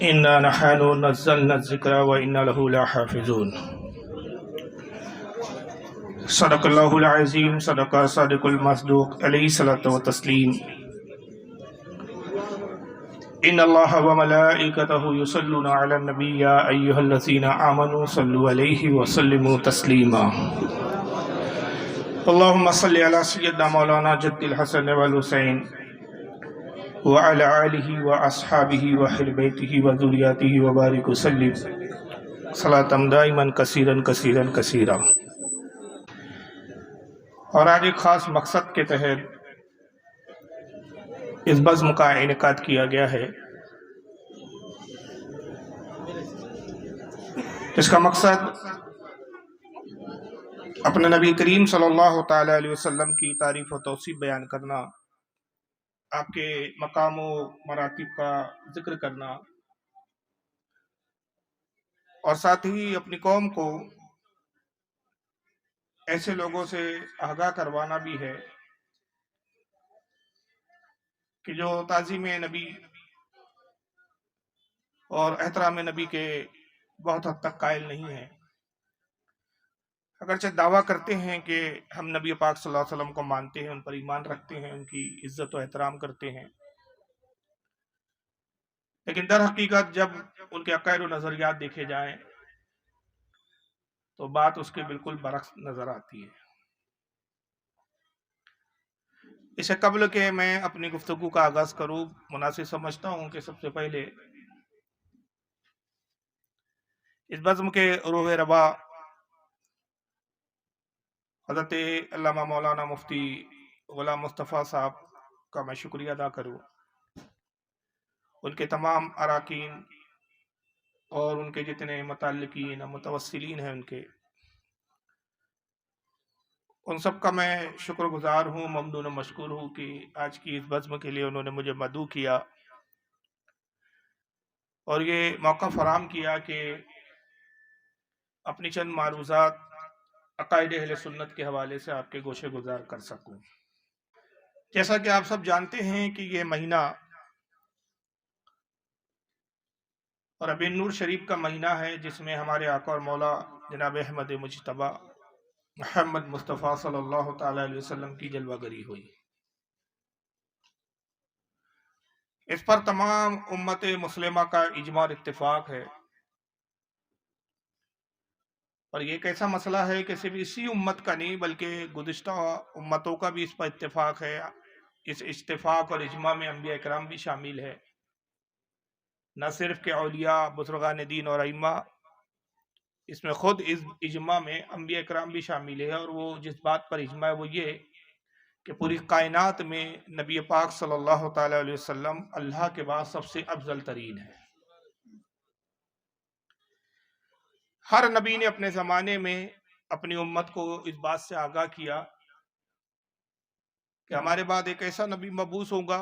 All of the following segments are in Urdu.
إنا نحن نزلنا الذكر وإنا له لحافظون. صدق الله العظيم. صدق صادق المصدوق عليه الصلاة والتسليم. إن الله وملائكته يصلون على النبي يا أيها الذين آمنوا صلوا عليه وسلموا تسليما. اللهم صل على سيدنا مولانا جد الحسن والحسين وعلى آله وأصحابه وأهل بيته وذرياته وبارك وسلم صلاة دائما كثيرا كثيرا كثيرا. اور آج ایک خاص مقصد کے تحت اس بزم کا انعقاد کیا گیا ہے. اس کا مقصد اپنے نبی کریم صلی اللہ تعالی علیہ وسلم کی تعریف و توصیف بیان کرنا، آپ کے مقام و مراتب کا ذکر کرنا، اور ساتھ ہی اپنی قوم کو ایسے لوگوں سے آگاہ کروانا بھی ہے کہ جو تعظیم نبی اور احترام نبی کے بہت حد تک قائل نہیں ہیں، اگرچہ دعویٰ کرتے ہیں کہ ہم نبی پاک صلی اللہ علیہ وسلم کو مانتے ہیں، ان پر ایمان رکھتے ہیں، ان کی عزت و احترام کرتے ہیں، لیکن در حقیقت جب ان کے عقائد و نظریات دیکھے جائیں تو بات اس کے بالکل برعکس نظر آتی ہے. اس سے قبل کہ میں اپنی گفتگو کا آغاز کروں، مناسب سمجھتا ہوں کہ سب سے پہلے اس بزم کے روح ربا حضرت علامہ مولانا مفتی غلام مصطفیٰ صاحب کا میں شکریہ ادا کروں، ان کے تمام اراکین اور ان کے جتنے متعلقین متوسلین ہیں ان سب کا میں شکر گزار ہوں، ممنون و مشکور ہوں کہ آج کی اس بزم کے لیے انہوں نے مجھے مدعو کیا اور یہ موقع فراہم کیا کہ اپنی چند معروضات عقائد اہل سنت کے حوالے سے آپ کے گوشے گزار کر سکوں. جیسا کہ آپ سب جانتے ہیں کہ یہ مہینہ اور ربیع النور شریف کا مہینہ ہے، جس میں ہمارے آقا اور مولا جناب احمد مجتبیٰ محمد مصطفیٰ صلی اللہ تعالی علیہ وسلم کی جلوہ گری ہوئی. اس پر تمام امت مسلمہ کا اجماع اور اتفاق ہے، اور یہ ایک ایسا مسئلہ ہے کہ صرف اسی امت کا نہیں بلکہ گزشتہ امتوں کا بھی اس پر اتفاق ہے. اس اتفاق اور اجماع میں انبیاء اکرام بھی شامل ہے، نہ صرف کہ اولیاء بزرگان دین اور ائمہ، اس میں خود اس اجماع میں انبیاء اکرام بھی شامل ہے. اور وہ جس بات پر اجماع ہے وہ یہ کہ پوری کائنات میں نبی پاک صلی اللہ تعالی علیہ وسلم اللہ کے بعد سب سے افضل ترین ہے. ہر نبی نے اپنے زمانے میں اپنی امت کو اس بات سے آگاہ کیا کہ ہمارے بعد ایک ایسا نبی مبعوث ہوگا،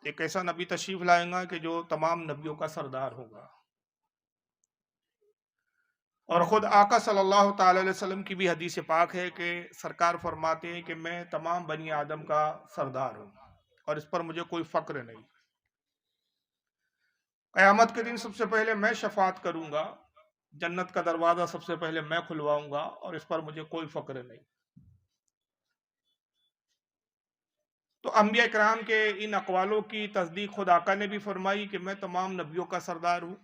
ایک ایسا نبی تشریف لائے گا کہ جو تمام نبیوں کا سردار ہوگا. اور خود آقا صلی اللہ تعالی علیہ وسلم کی بھی حدیث پاک ہے کہ سرکار فرماتے ہیں کہ میں تمام بنی آدم کا سردار ہوں اور اس پر مجھے کوئی فخر نہیں. قیامت کے دن سب سے پہلے میں شفاعت کروں گا، جنت کا دروازہ سب سے پہلے میں کھلواؤں گا، اور اس پر مجھے کوئی فخر نہیں. تو انبیاء کرام کے ان اقوالوں کی تصدیق خود آقا نے بھی فرمائی کہ میں تمام نبیوں کا سردار ہوں،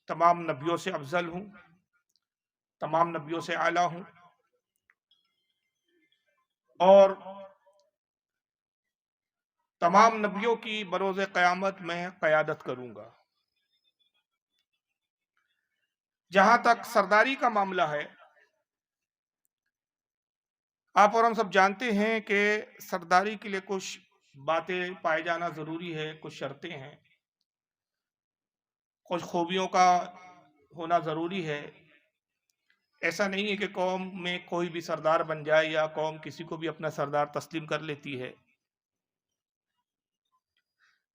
تمام نبیوں سے افضل ہوں، تمام نبیوں سے اعلیٰ ہوں، اور تمام نبیوں کی بروز قیامت میں قیادت کروں گا. جہاں تک سرداری کا معاملہ ہے، آپ اور ہم سب جانتے ہیں کہ سرداری کے لیے کچھ باتیں پائے جانا ضروری ہے، کچھ شرطیں ہیں، کچھ خوبیوں کا ہونا ضروری ہے. ایسا نہیں ہے کہ قوم میں کوئی بھی سردار بن جائے یا قوم کسی کو بھی اپنا سردار تسلیم کر لیتی ہے.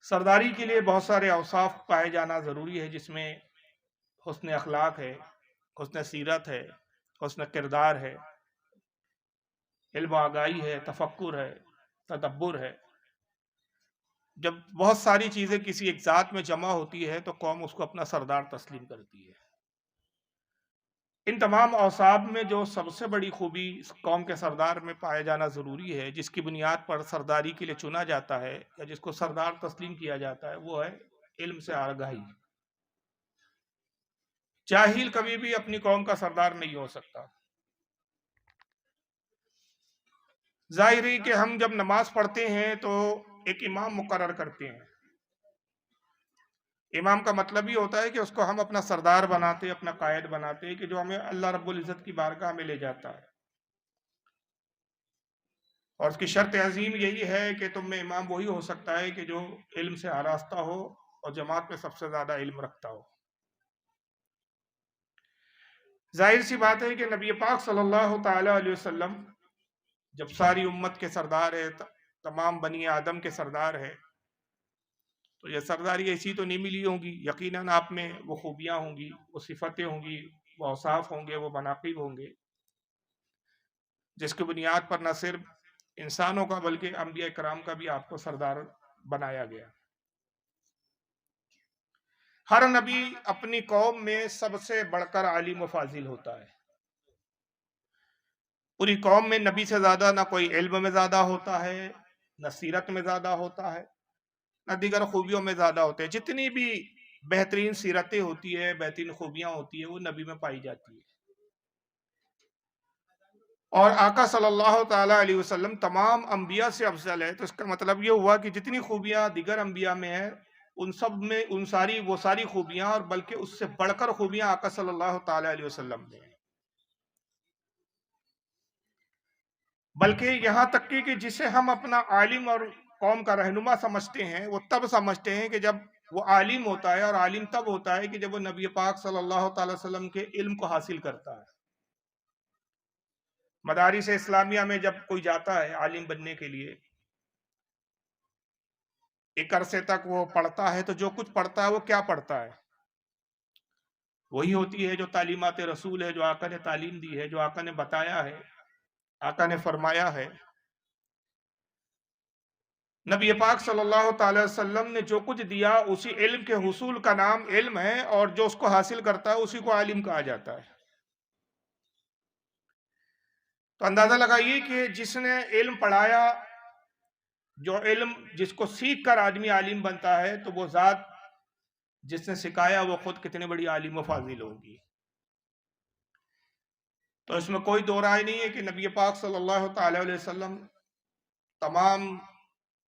سرداری کے لیے بہت سارے اوصاف پائے جانا ضروری ہے، جس میں حسن اخلاق ہے، حسن سیرت ہے، حسن کردار ہے، علم و آگاہی ہے، تفکر ہے، تدبر ہے. جب بہت ساری چیزیں کسی ایک ذات میں جمع ہوتی ہے تو قوم اس کو اپنا سردار تسلیم کرتی ہے۔ ان تمام اوصاف میں جو سب سے بڑی خوبی اس قوم کے سردار میں پایا جانا ضروری ہے، جس کی بنیاد پر سرداری کے لیے چنا جاتا ہے یا جس کو سردار تسلیم کیا جاتا ہے، وہ ہے علم سے آگاہی۔ جاہل کبھی بھی اپنی قوم کا سردار نہیں ہو سکتا۔ ظاہر ہے کہ ہم جب نماز پڑھتے ہیں تو ایک امام مقرر کرتے ہیں۔ امام کا مطلب ہی ہوتا ہے کہ اس کو ہم اپنا سردار بناتے، اپنا قائد بناتے، کہ جو ہمیں اللہ رب العزت کی بارگاہ میں لے جاتا ہے۔ اور اس کی شرط عظیم یہی ہے کہ تم میں امام وہی ہو سکتا ہے کہ جو علم سے آراستہ ہو اور جماعت میں سب سے زیادہ علم رکھتا ہو۔ ظاہر سی بات ہے کہ نبی پاک صلی اللہ تعالی علیہ وسلم جب ساری امت کے سردار ہے، تمام بنی آدم کے سردار ہے، تو یہ سرداری ایسی تو نہیں ملی ہوگی، یقیناً آپ میں وہ خوبیاں ہوں گی، وہ صفتیں ہوں گی، وہ اوصاف ہوں گے، وہ مناقب ہوں گے، جس کی بنیاد پر نہ صرف انسانوں کا بلکہ انبیاء کرام کا بھی آپ کو سردار بنایا گیا۔ ہر نبی اپنی قوم میں سب سے بڑھ کر عالم و فاضل ہوتا ہے۔ پوری قوم میں نبی سے زیادہ نہ کوئی علم میں زیادہ ہوتا ہے، نہ سیرت میں زیادہ ہوتا ہے، نہ دیگر خوبیوں میں زیادہ ہوتے ہیں۔ جتنی بھی بہترین سیرتیں ہوتی ہے، بہترین خوبیاں ہوتی ہیں، وہ نبی میں پائی جاتی ہے۔ اور آقا صلی اللہ تعالی علیہ وسلم تمام انبیاء سے افضل ہے، تو اس کا مطلب یہ ہوا کہ جتنی خوبیاں دیگر انبیاء میں ہیں، ان سب میں وہ ساری خوبیاں اور بلکہ اس سے بڑھ کر خوبیاں آقا صلی اللہ تعالی علیہ وسلم میں ہیں۔ بلکہ یہاں تک کہ جسے ہم اپنا عالم اور قوم کا رہنما سمجھتے ہیں، وہ تب سمجھتے ہیں کہ جب وہ عالم ہوتا ہے، اور عالم تب ہوتا ہے کہ جب وہ نبی پاک صلی اللہ تعالی وسلم کے علم کو حاصل کرتا ہے۔ مدارس اسلامیہ میں جب کوئی جاتا ہے عالم بننے کے لیے، ایک عرصے تک وہ پڑھتا ہے، تو جو کچھ پڑھتا ہے وہ کیا پڑھتا ہے؟ وہی ہوتی ہے جو تعلیمات رسول ہے، جو آقا نے تعلیم دی ہے، جو آقا نے بتایا ہے، آقا نے فرمایا ہے۔ نبی پاک صلی اللہ تعالی وسلم نے جو کچھ دیا، اسی علم کے حصول کا نام علم ہے، اور جو اس کو حاصل کرتا ہے اسی کو عالم کہا جاتا ہے۔ تو اندازہ لگائیے کہ جس نے علم پڑھایا، جو علم جس کو سیکھ کر آدمی عالم بنتا ہے، تو وہ ذات جس نے سکھایا وہ خود کتنے بڑی عالم و فاضل ہوگی۔ تو اس میں کوئی دو رائے نہیں ہے کہ نبی پاک صلی اللہ تعالی علیہ وسلم تمام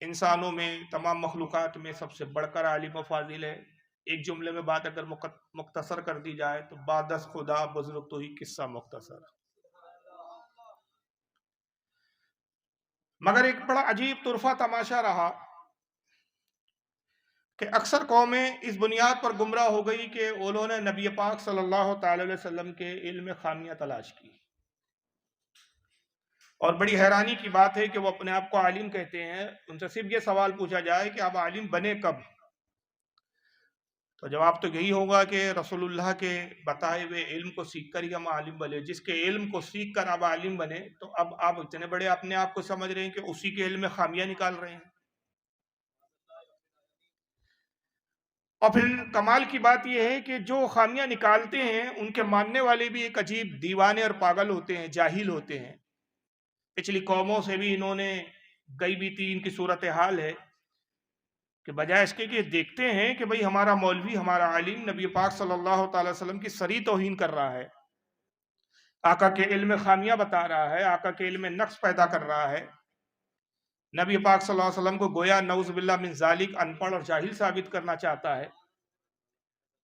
انسانوں میں، تمام مخلوقات میں سب سے بڑھ کر عالم و فاضل ہے۔ ایک جملے میں بات اگر مختصر کر دی جائے تو بعد از خدا بزرگ تو ہی قصہ مختصر۔ مگر ایک بڑا عجیب طرفہ تماشا رہا کہ اکثر قومیں اس بنیاد پر گمراہ ہو گئی کہ انہوں نے نبی پاک صلی اللہ تعالی علیہ وسلم کے علم میں خامیاں تلاش کی، اور بڑی حیرانی کی بات ہے کہ وہ اپنے آپ کو عالم کہتے ہیں۔ ان سے صرف یہ سوال پوچھا جائے کہ آپ عالم بنے کب، تو جواب تو یہی ہوگا کہ رسول اللہ کے بتائے ہوئے علم کو سیکھ کر ہی ہم عالم بنے۔ جس کے علم کو سیکھ کر آپ عالم بنے، تو اب آپ اتنے بڑے اپنے آپ کو سمجھ رہے ہیں کہ اسی کے علم میں خامیاں نکال رہے ہیں۔ اور پھر کمال کی بات یہ ہے کہ جو خامیاں نکالتے ہیں ان کے ماننے والے بھی ایک عجیب دیوانے اور پاگل ہوتے ہیں، جاہل ہوتے ہیں۔ پچھلی قوموں سے بھی انہوں نے گئی بیتی ان کی صورتحال ہے کہ بجائے اس کے کہ دیکھتے ہیں کہ بھئی ہمارا مولوی، ہمارا عالم نبی پاک صلی اللہ تعالی وسلم کی صریح توہین کر رہا ہے، آقا کے علم میں خامیاں بتا رہا ہے، آقا کے علم میں نقص پیدا کر رہا ہے، نبی پاک صلی اللہ علیہ وسلم کو گویا نعوذ باللہ من ذالک ان پڑھ اور جاہل ثابت کرنا چاہتا ہے،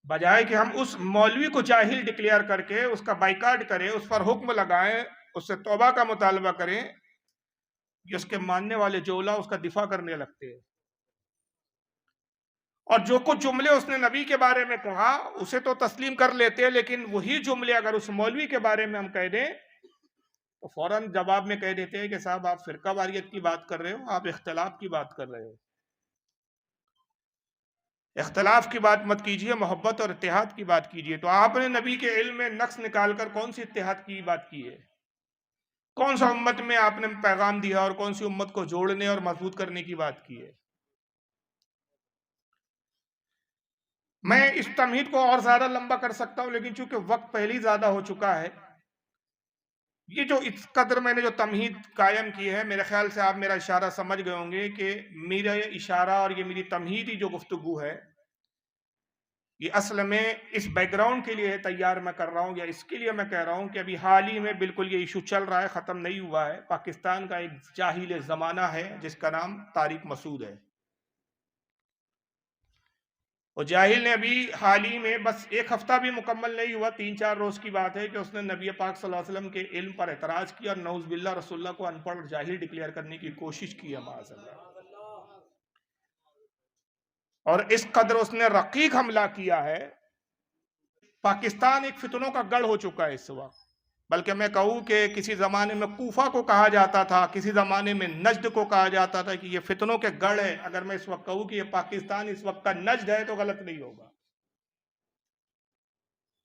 بجائے کہ ہم اس مولوی کو جاہل ڈکلیئر کر کے اس کا بائیکاٹ کریں، اس پر حکم لگائیں، اس سے توبہ کا مطالبہ کریں، کہ اس کے ماننے والے جولا اس کا دفاع کرنے لگتے ہیں۔ اور جو کچھ جملے اس نے نبی کے بارے میں کہا اسے تو تسلیم کر لیتے ہیں، لیکن وہی جملے اگر اس مولوی کے بارے میں ہم کہہ دیں تو فوراً جواب میں کہہ دیتے ہیں کہ صاحب آپ فرقہ واریت کی بات کر رہے ہو، آپ اختلاف کی بات کر رہے ہو۔ اختلاف کی بات مت کیجئے، محبت اور اتحاد کی بات کیجئے۔ تو آپ نے نبی کے علم میں نقص نکال کر کون سی اتحاد کی بات کی ہے؟ کون سا امت میں آپ نے پیغام دیا اور کون سی امت کو جوڑنے اور مضبوط کرنے کی بات کی ہے؟ میں اس تمہید کو اور زیادہ لمبا کر سکتا ہوں، لیکن چونکہ وقت پہلے ہی زیادہ ہو چکا ہے، یہ جو اس قدر میں نے جو تمہید قائم کی ہے، میرے خیال سے آپ میرا اشارہ سمجھ گئے ہوں گے کہ میرا یہ اشارہ اور یہ میری تمہیدی جو گفتگو ہے، یہ اصل میں اس بیک گراؤنڈ کے لیے تیار میں کر رہا ہوں، یا اس کے لیے میں کہہ رہا ہوں کہ ابھی حال ہی میں بالکل یہ ایشو چل رہا ہے، ختم نہیں ہوا ہے۔ پاکستان کا ایک جاہل زمانہ ہے جس کا نام طارق مسعود ہے، اور جاہل نے ابھی حال ہی میں بس ایک ہفتہ بھی مکمل نہیں ہوا، 3-4 روز کی بات ہے کہ اس نے نبی پاک صلی اللہ علیہ وسلم کے علم پر اعتراض کیا اور نعوذ باللہ رسول اللہ کو ان پڑھ اور جاہل ڈکلیئر کرنے کی کوشش کی ہے، معاذ اللہ۔ اور اس قدر اس نے رقیق حملہ کیا ہے، پاکستان ایک فتنوں کا گڑھ ہو چکا ہے اس وقت، بلکہ میں کہوں کہ کسی زمانے میں کوفہ کو کہا جاتا تھا، کسی زمانے میں نجد کو کہا جاتا تھا کہ یہ فتنوں کے گڑھ ہے۔ اگر میں اس وقت کہوں کہ یہ پاکستان اس وقت کا نجد ہے تو غلط نہیں ہوگا،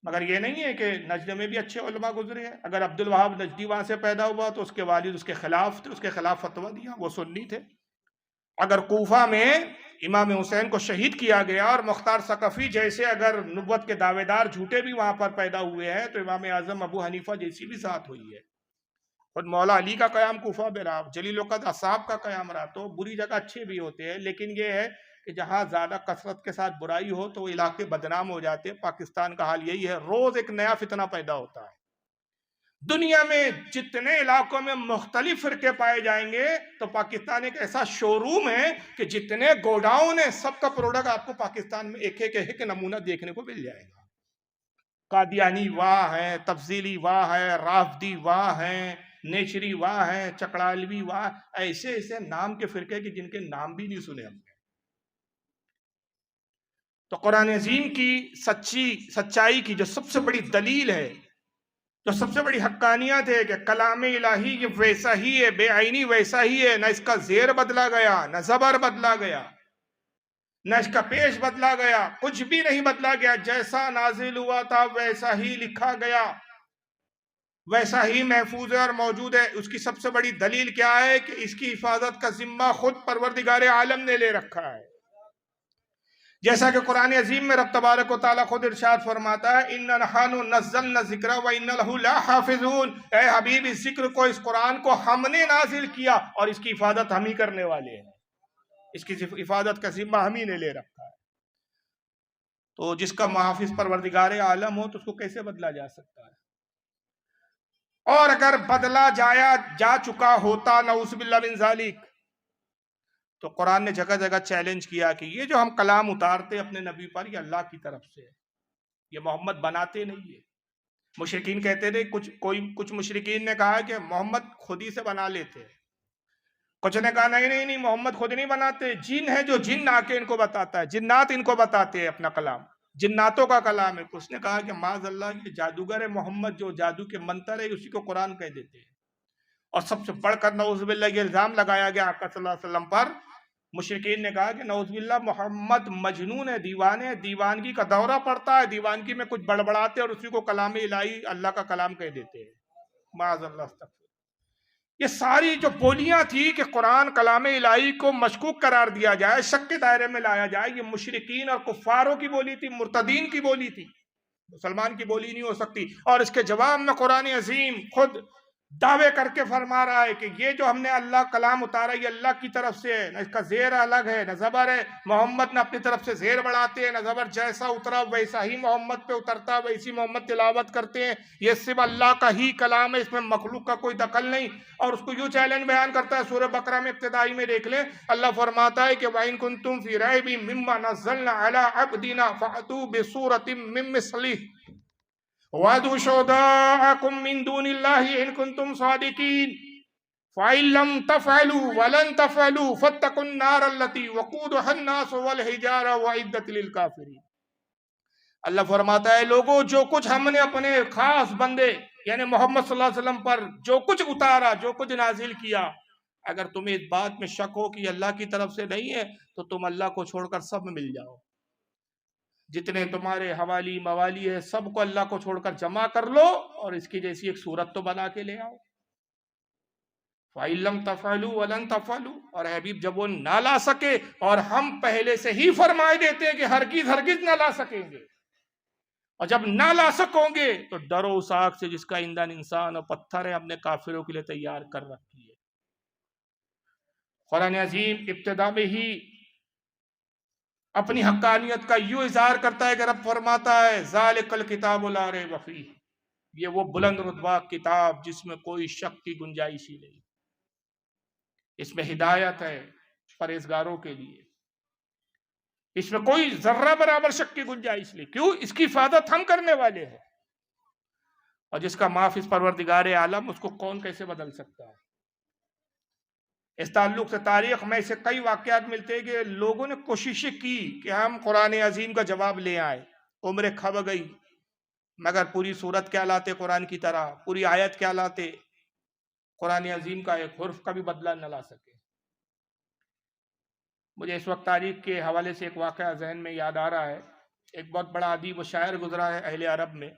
مگر یہ نہیں ہے کہ نجد میں بھی اچھے علماء گزرے ہیں۔ اگر عبد الوہاب نجدی وہاں سے پیدا ہوا تو اس کے والد اس کے خلاف تھے، اس کے خلاف فتویٰ دیا، وہ سنی تھے۔ اگر کوفہ میں امام حسین کو شہید کیا گیا اور مختار ثقفی جیسے اگر نبوت کے دعوے دار جھوٹے بھی وہاں پر پیدا ہوئے ہیں، تو امام اعظم ابو حنیفہ جیسی بھی ذات ہوئی ہے۔ خود مولا علی کا قیام کوفہ میں رہا، جلیل القدر اصحاب کا قیام رہا۔ تو بری جگہ اچھے بھی ہوتے ہیں، لیکن یہ ہے کہ جہاں زیادہ کثرت کے ساتھ برائی ہو تو وہ علاقے بدنام ہو جاتے ہیں۔ پاکستان کا حال یہی ہے، روز ایک نیا فتنہ پیدا ہوتا ہے۔ دنیا میں جتنے علاقوں میں مختلف فرقے پائے جائیں گے تو پاکستان ایک ایسا شو روم ہے کہ جتنے گوڈاؤن ہیں سب کا پروڈکٹ آپ کو پاکستان میں ایک ایک نمونہ دیکھنے کو مل جائے گا۔ قادیانی واہ ہے، تفضیلی واہ ہے، رافدی واہ ہے، نیچری واہ ہے، چکڑالوی واہ، ایسے ایسے نام کے فرقے کہ جن کے نام بھی نہیں سنے ہم نے۔ تو قرآن عظیم کی سچائی کی جو سب سے بڑی دلیل ہے، جو سب سے بڑی حقانیت ہے کہ کلام الہی یہ ویسا ہی ہے، بے عینی ویسا ہی ہے، نہ اس کا زیر بدلا گیا، نہ زبر بدلا گیا، نہ اس کا پیش بدلا گیا، کچھ بھی نہیں بدلا گیا، جیسا نازل ہوا تھا ویسا ہی لکھا گیا، ویسا ہی محفوظ ہے اور موجود ہے۔ اس کی سب سے بڑی دلیل کیا ہے کہ اس کی حفاظت کا ذمہ خود پروردگار عالم نے لے رکھا ہے، جیسا کہ قرآن عظیم میں رب تبارک و تعالیٰ خود ارشاد فرماتا ہے اِنَّا نَحْنُ نَزَّلْنَا الذِّكْرَ وَإِنَّا لَهُ لَحَافِظُونَ۔ اے حبیب، اس ذکر کو، اس قرآن کو ہم نے نازل کیا اور اس کی حفاظت ہم ہی کرنے والے ہیں، اس کی حفاظت کا ذمہ ہم ہی نے لے رکھا ہے۔ تو جس کا محافظ پروردگار عالم ہو تو اس کو کیسے بدلا جا سکتا ہے؟ اور اگر بدلا جا چکا ہوتا نعوذ باللہ من ذالک، تو قرآن نے جگہ جگہ چیلنج کیا کہ یہ جو ہم کلام اتارتے اپنے نبی پر، یہ اللہ کی طرف سے ہے، یہ محمد بناتے نہیں ہے۔ مشرکین کہتے تھے، کچھ مشرکین نے کہا کہ محمد خود ہی سے بنا لیتے ہیں، کچھ نے کہا نہیں محمد خود نہیں بناتے، جن ہے جو جن آ کے ان کو بتاتا ہے، جنات ان کو بتاتے ہیں اپنا کلام، جناتوں کا کلام ہے۔ اس نے کہا کہ معاذ اللہ، یہ جادوگر ہے محمد، جو جادو کے منتر ہے اسی کو قرآن کہہ دیتے ہیں۔ اور سب سے بڑھ کر نعوذ باللہ یہ الزام لگایا گیا آقا صلی اللہ علیہ وسلم پر، مشرکین نے کہا کہ نعوذ باللہ محمد مجنون ہے، دیوانے ہے، دیوانگی کا دورہ پڑتا ہے، دیوانگی میں کچھ بڑبڑاتے اور اسی کو کلام الہی اللہ کا کلام کہہ دیتے ہیں، معاذ اللہ استغفر۔ یہ ساری جو بولیاں تھی کہ قرآن کلام الہی کو مشکوک قرار دیا جائے، شک کے دائرے میں لایا جائے، یہ مشرکین اور کفاروں کی بولی تھی، مرتدین کی بولی تھی، مسلمان کی بولی نہیں ہو سکتی۔ اور اس کے جواب میں قرآن عظیم خود دعوے کر کے فرما رہا ہے کہ یہ جو ہم نے اللہ کلام اتارا یہ اللہ کی طرف سے ہے، نہ اس کا زیر الگ ہے نہ زبر ہے، محمد نہ اپنی طرف سے زیر بڑھاتے ہیں نہ زبر، جیسا اترا ویسا ہی محمد پہ اترتا، ویسی محمد تلاوت کرتے ہیں، یہ صرف اللہ کا ہی کلام ہے، اس میں مخلوق کا کوئی دخل نہیں۔ اور اس کو یوں چیلنج بیان کرتا ہے، سورہ بقرہ میں ابتدائی میں دیکھ لیں، اللہ فرماتا ہے کہ وَإِن كُنتُمْ فِي رَيْبٍ مِّمَّا نَزَّلْنَا عَلَىٰ عَبْدِنَا فَأْتُوا بِسُورَةٍ مِّن مِّثْلِهِ وَادْعُوا شُهَدَاءَكُم مِّن دُونِ اللَّهِ إِن كُنتُمْ صَادِقِينَ فَإِن لَّمْ تَفْعَلُوا وَلَن تَفْعَلُوا فَاتَّقُوا النَّارَ الَّتِي وَقُودُهَا النَّاسُ وَالْحِجَارَةُ وَأُعِدَّتْ لِلْكَافِرِينَ۔ اللہ فرماتا ہے، لوگوں جو کچھ ہم نے اپنے خاص بندے یعنی محمد صلی اللہ علیہ وسلم پر جو کچھ اتارا، جو کچھ نازل کیا، اگر تمہیں اس بات میں شک ہو کہ یہ اللہ کی طرف سے نہیں ہے تو تم اللہ کو چھوڑ کر سب میں مل جاؤ، جتنے تمہارے حوالی موالی ہے سب کو اللہ کو چھوڑ کر جمع کر لو اور اس کی جیسی ایک صورت تو بنا کے لے آؤ۔ فَإِن لَمْ تَفْعَلُوا وَلَن تَفْعَلُوا، اور حبیب جب وہ نہ لا سکے اور ہم پہلے سے ہی فرمائے دیتے ہیں کہ ہرگز ہرگز نہ لا سکیں گے، اور جب نہ لا سکوں گے تو ڈرو اس آگ سے جس کا ایندھن انسان اور پتھر ہے، ہم نے کافروں کے لیے تیار کر رکھی ہے۔ قرآن عظیم ابتدا میں ہی اپنی حقانیت کا یوں اظہار کرتا ہے کہ رب فرماتا ہے ذالک الکتاب لا ریب فیہ، یہ وہ بلند رتبہ کتاب جس میں کوئی شک کی گنجائش ہی نہیں، اس میں ہدایت ہے پرہیزگاروں کے لیے، اس میں کوئی ذرہ برابر شک کی گنجائش نہیں۔ کیوں؟ اس کی حفاظت ہم کرنے والے ہیں، اور جس کا معاف اس پروردگار عالم، اس کو کون کیسے بدل سکتا ہے۔ اس تعلق سے تاریخ میں اسے کئی واقعات ملتے ہیں کہ لوگوں نے کوششیں کی کہ ہم قرآن عظیم کا جواب لے آئے، عمریں کھب گئی، مگر پوری صورت کیا لاتے قرآن کی طرح، پوری آیت کیا لاتے، قرآن عظیم کا ایک حرف کا بھی بدلہ نہ لا سکے۔ مجھے اس وقت تاریخ کے حوالے سے ایک واقعہ ذہن میں یاد آ رہا ہے۔ ایک بہت بڑا ادیب و شاعر گزرا ہے اہل عرب میں،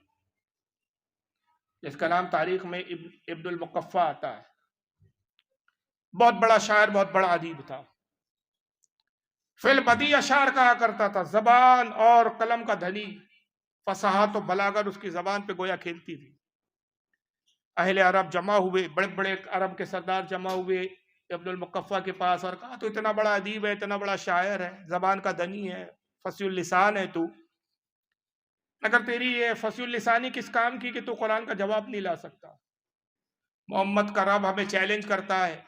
جس کا نام تاریخ میں ابن المقفع آتا ہے۔ بہت بڑا شاعر، بہت بڑا ادیب تھا، فی البدیع اشعار کہا کرتا تھا، زبان اور قلم کا دھنی، فصاحت و بلاغت اس کی زبان پہ گویا کھیلتی تھی۔ اہل عرب جمع ہوئے، بڑے بڑے عرب کے سردار جمع ہوئے ابن المقفع کے پاس اور کہا تو اتنا بڑا ادیب ہے، اتنا بڑا شاعر ہے، زبان کا دھنی ہے، فصیح اللسان ہے تو، مگر تیری یہ فصیح اللسانی کس کام کی کہ تو قرآن کا جواب نہیں لا سکتا؟ محمد کا رب ہمیں چیلنج کرتا ہے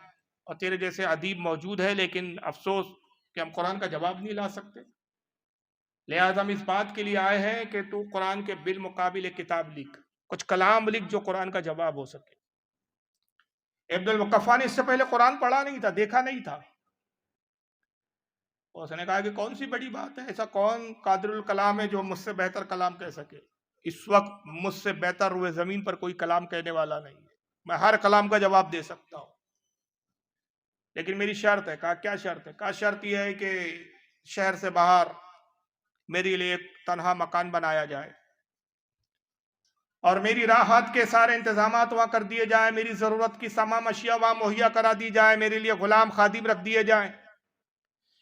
اور تیرے جیسے ادیب موجود ہے، لیکن افسوس کہ ہم قرآن کا جواب نہیں لا سکتے، لہٰذا ہم اس بات کے لیے آئے ہیں کہ تو قرآن کے بالمقابل ایک کتاب لکھ، کچھ کلام لکھ جو قرآن کا جواب ہو سکے۔ ابن المقفع نے اس سے پہلے قرآن پڑھا نہیں تھا، دیکھا نہیں تھا، اس نے کہا کہ کون سی بڑی بات ہے، ایسا کون قادر الکلام ہے جو مجھ سے بہتر کلام کہہ سکے؟ اس وقت مجھ سے بہتر ہوئے زمین پر کوئی کلام کہنے والا نہیں ہے، میں ہر کلام کا جواب دے سکتا ہوں، لیکن میری شرط ہے۔ کہا کیا شرط ہے؟ کہا شرط یہ ہے کہ شہر سے باہر میرے لیے ایک تنہا مکان بنایا جائے اور میری راحت کے سارے انتظامات وہاں کر دیے جائیں، میری ضرورت کی تمام اشیاء وہاں مہیا کرا دی جائے، میرے لیے غلام خادم رکھ دیے جائیں،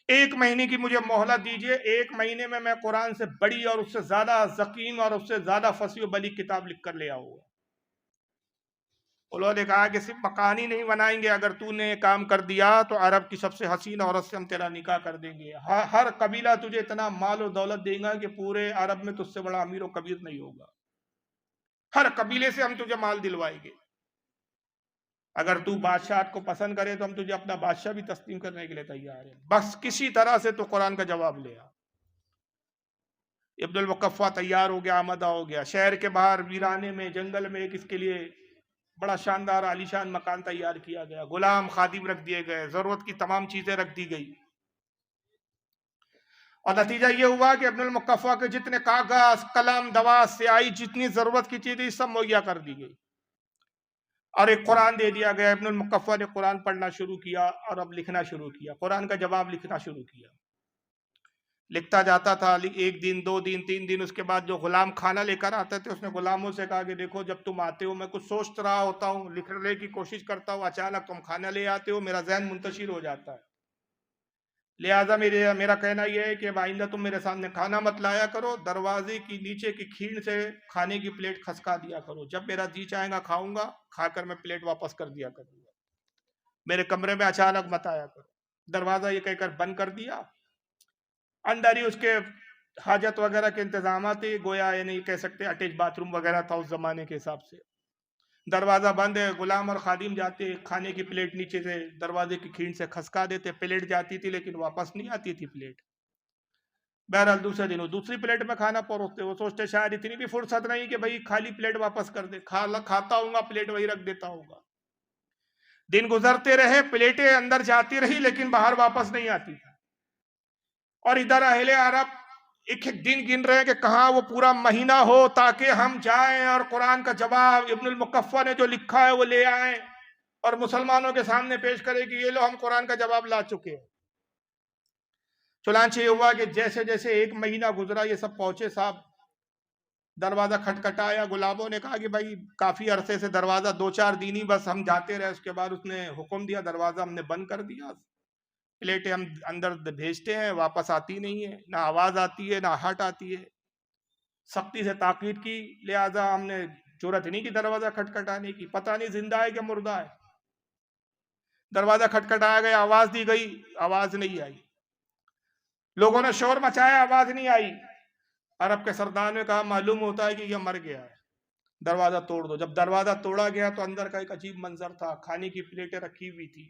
1 مہینے کی مجھے مہلت دیجیے، 1 مہینے میں قرآن سے بڑی اور اس سے زیادہ ذکیم اور اس سے زیادہ فصیح و بلیغ کتاب لکھ کر لے آؤں گا۔ انہوں نے کہا کہ صرف مکان ہی نہیں بنائیں گے، اگر تو نے کام کر دیا تو عرب کی سب سے حسین عورت سے ہم تیرا نکاح کر دیں گے، ہر قبیلہ تجھے اتنا مال و دولت دے گا کہ پورے عرب میں تجھ سے بڑا امیر و کبیر نہیں ہوگا، ہر قبیلے سے ہم تجھے مال دلوائیں گے، اگر تو بادشاہت کو پسند کرے تو ہم تجھے اپنا بادشاہ بھی تسلیم کرنے کے لیے تیار ہیں، بس کسی طرح سے تو قرآن کا جواب لے آ۔ ابن المقفع تیار ہو گیا، آمدہ ہو گیا، شہر کے باہر ویرانے میں جنگل میں ایک اس کے لیے بڑا شاندار عالیشان مکان تیار کیا گیا، غلام خادم رکھ دیے گئے، ضرورت کی تمام چیزیں رکھ دی گئی، اور نتیجہ یہ ہوا کہ ابن المقفع کے جتنے کاغذ، قلم، دوا، سیاہی، جتنی ضرورت کی چیزیں سب مہیا کر دی گئی، اور ایک قرآن دے دیا گیا۔ ابن المقفع نے قرآن پڑھنا شروع کیا اور اب لکھنا شروع کیا، قرآن کا جواب لکھنا شروع کیا، لکھتا جاتا تھا، 1 دن 2 دن 3 دن، اس کے بعد جو غلام کھانا لے کر آتے تھے اس نے غلاموں سے کہا کہ دیکھو جب تم آتے ہو میں کچھ سوچ رہا ہوتا ہوں، لکھنے کی کوشش کرتا ہوں، اچانک تم کھانا لے آتے ہو، میرا ذہن منتشر ہو جاتا ہے، لہٰذا میرا کہنا یہ ہے کہ آئندہ تم میرے سامنے کھانا مت لایا کرو، دروازے کی نیچے کی کھیڑ سے کھانے کی پلیٹ کھسکا دیا کرو، جب میرا جی چاہے گا کھاؤں گا، کھا کر میں پلیٹ واپس کر دیا کروں گا، میرے کمرے میں اچانک مت آیا کرو۔ دروازہ یہ کہہ کر بند کر دیا، اندر ہی اس کے حاجت وغیرہ کے انتظامات ہی گویا یہ نہیں کہہ سکتے اٹیچ باتھ روم وغیرہ تھا اس زمانے کے حساب سے، دروازہ بند ہے، غلام اور خادم جاتے، کھانے کی پلیٹ نیچے سے دروازے کی کھینچ سے کھسکا دیتے، پلیٹ جاتی تھی لیکن واپس نہیں آتی تھی پلیٹ، بہرحال دوسرے دن وہ دوسری پلیٹ میں کھانا پروستے، وہ سوچتے شاید اتنی بھی فرصت نہیں کہ بھئی خالی پلیٹ واپس کر دے، کھاتا ہوں گا پلیٹ وہی رکھ دیتا ہوں گا، دن گزرتے رہے، پلیٹیں اندر جاتی رہی لیکن باہر واپس نہیں آتی تھی، اور ادھر اہل عرب ایک ایک دن گن رہے ہیں کہ کہاں وہ پورا مہینہ ہو تاکہ ہم جائیں اور قرآن کا جواب ابن المقفع نے جو لکھا ہے وہ لے آئیں اور مسلمانوں کے سامنے پیش کرے کہ یہ لو ہم قرآن کا جواب لا چکے ہیں۔ چنانچہ یہ ہوا کہ جیسے جیسے 1 مہینہ گزرا یہ سب پہنچے صاحب، دروازہ کھٹکھٹایا، گلابوں نے کہا کہ بھائی کافی عرصے سے دروازہ 2-4 دن ہی بس ہم جاتے رہے، اس کے بعد اس نے حکم دیا دروازہ ہم نے بند کر دیا، پلیٹیں ہم اندر بھیجتے ہیں واپس آتی نہیں ہے، نہ آواز آتی ہے نہ ہٹ آتی ہے، سختی سے تاکید کی، لہٰذا ہم نے جرأت نہیں کی دروازہ کھٹکھٹانے کی، پتہ نہیں زندہ ہے کہ مردہ ہے۔ دروازہ کھٹکھٹایا گیا، آواز دی گئی، آواز نہیں آئی، لوگوں نے شور مچایا، آواز نہیں آئی۔ عرب کے سردار نے کہا معلوم ہوتا ہے کہ یہ مر گیا ہے، دروازہ توڑ دو۔ جب دروازہ توڑا گیا تو اندر کا ایک عجیب منظر تھا، کھانے کی پلیٹیں رکھی ہوئی تھی،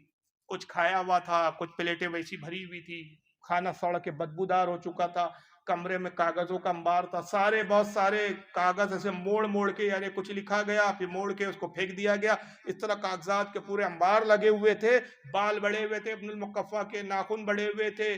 کچھ کھایا ہوا تھا، کچھ پلیٹیں ویسی بھری ہوئی تھی، کھانا سڑ کے بدبودار ہو چکا تھا، کمرے میں کاغذوں کا انبار تھا، بہت سارے کاغذ ایسے موڑ موڑ کے، یعنی کچھ لکھا گیا پھر موڑ کے اس کو پھینک دیا گیا، اس طرح کاغذات کے پورے انبار لگے ہوئے تھے، بال بڑے ہوئے تھے ابن المقفع کے، ناخن بڑے ہوئے تھے،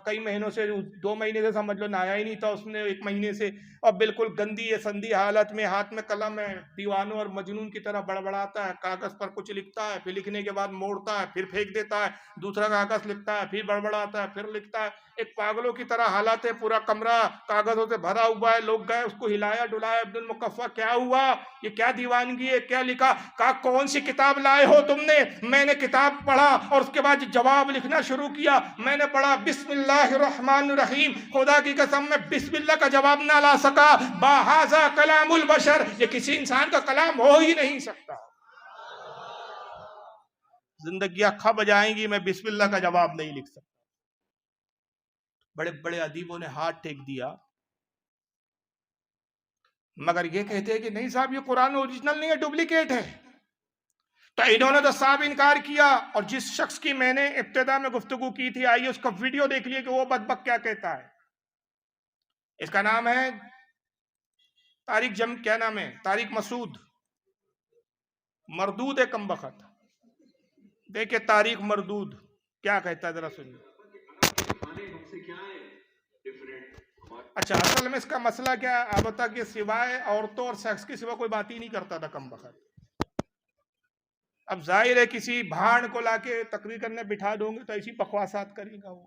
کئی مہینوں سے، 2 مہینے سے سمجھ لو نہایا ہی نہیں تھا اس نے، 1 مہینے سے، اور بالکل گندی سندی حالت میں، ہاتھ میں قلم ہے، دیوانوں اور مجنون کی طرح بڑبڑاتا ہے، کاغذ پر کچھ لکھتا ہے، پھر لکھنے کے بعد موڑتا ہے، پھر پھینک دیتا ہے، دوسرا کاغذ لکھتا ہے، پھر بڑبڑاتا ہے، پھر لکھتا ہے، ایک پاگلوں کی طرح حالات ہے، پورا کمرہ کاغذوں سے بھرا ہوا ہے۔ لوگ گئے، اس کو ہلایا ڈلایا، ابن المقفع کیا ہوا، یہ کیا دیوانگی ہے، کیا لکھا؟ کہا کون سی کتاب لائے ہو تم نے؟ میں نے کتاب پڑھا اور اس کے بعد جواب لکھنا شروع کیا، میں نے پڑھا بسم اللہ الرحمن الرحیم، خدا کی قسم میں بسم اللہ کا جواب نہ لا سکا، بہذا کلام البشر، یہ کسی انسان کا کلام ہو ہی نہیں سکتا، زندگیاں کھب جائیں گی، میں بسم اللہ کا جواب نہیں لکھ سکتا۔ بڑے بڑے ادیبوں نے ہاتھ ٹیک دیا، مگر یہ کہتے ہیں کہ نہیں صاحب یہ قرآن اوریجنل نہیں ہے، ڈپلیکیٹ ہے۔ تو انہوں نے تو صاحب انکار کیا، اور جس شخص کی میں نے ابتدا میں گفتگو کی تھی، آئیے اس کا ویڈیو دیکھ لیے کہ وہ بدبخت کیا کہتا ہے۔ اس کا نام ہے طارق مسعود، مردود ہے کمبخت، دیکھیں طارق مردود کیا کہتا ہے، ذرا سنیے۔ اچھا اصل میں اس کا مسئلہ کیا ہے، اب تک کہ سوائے عورتوں اور سیکس کے سوا کوئی بات ہی نہیں کرتا تھا کمبخت۔ اب ظاہر ہے کسی بھاڑ کو لا کے تقریر کرنے بٹھا دوں گے تو ایسی بکواسات کرے گا، وہ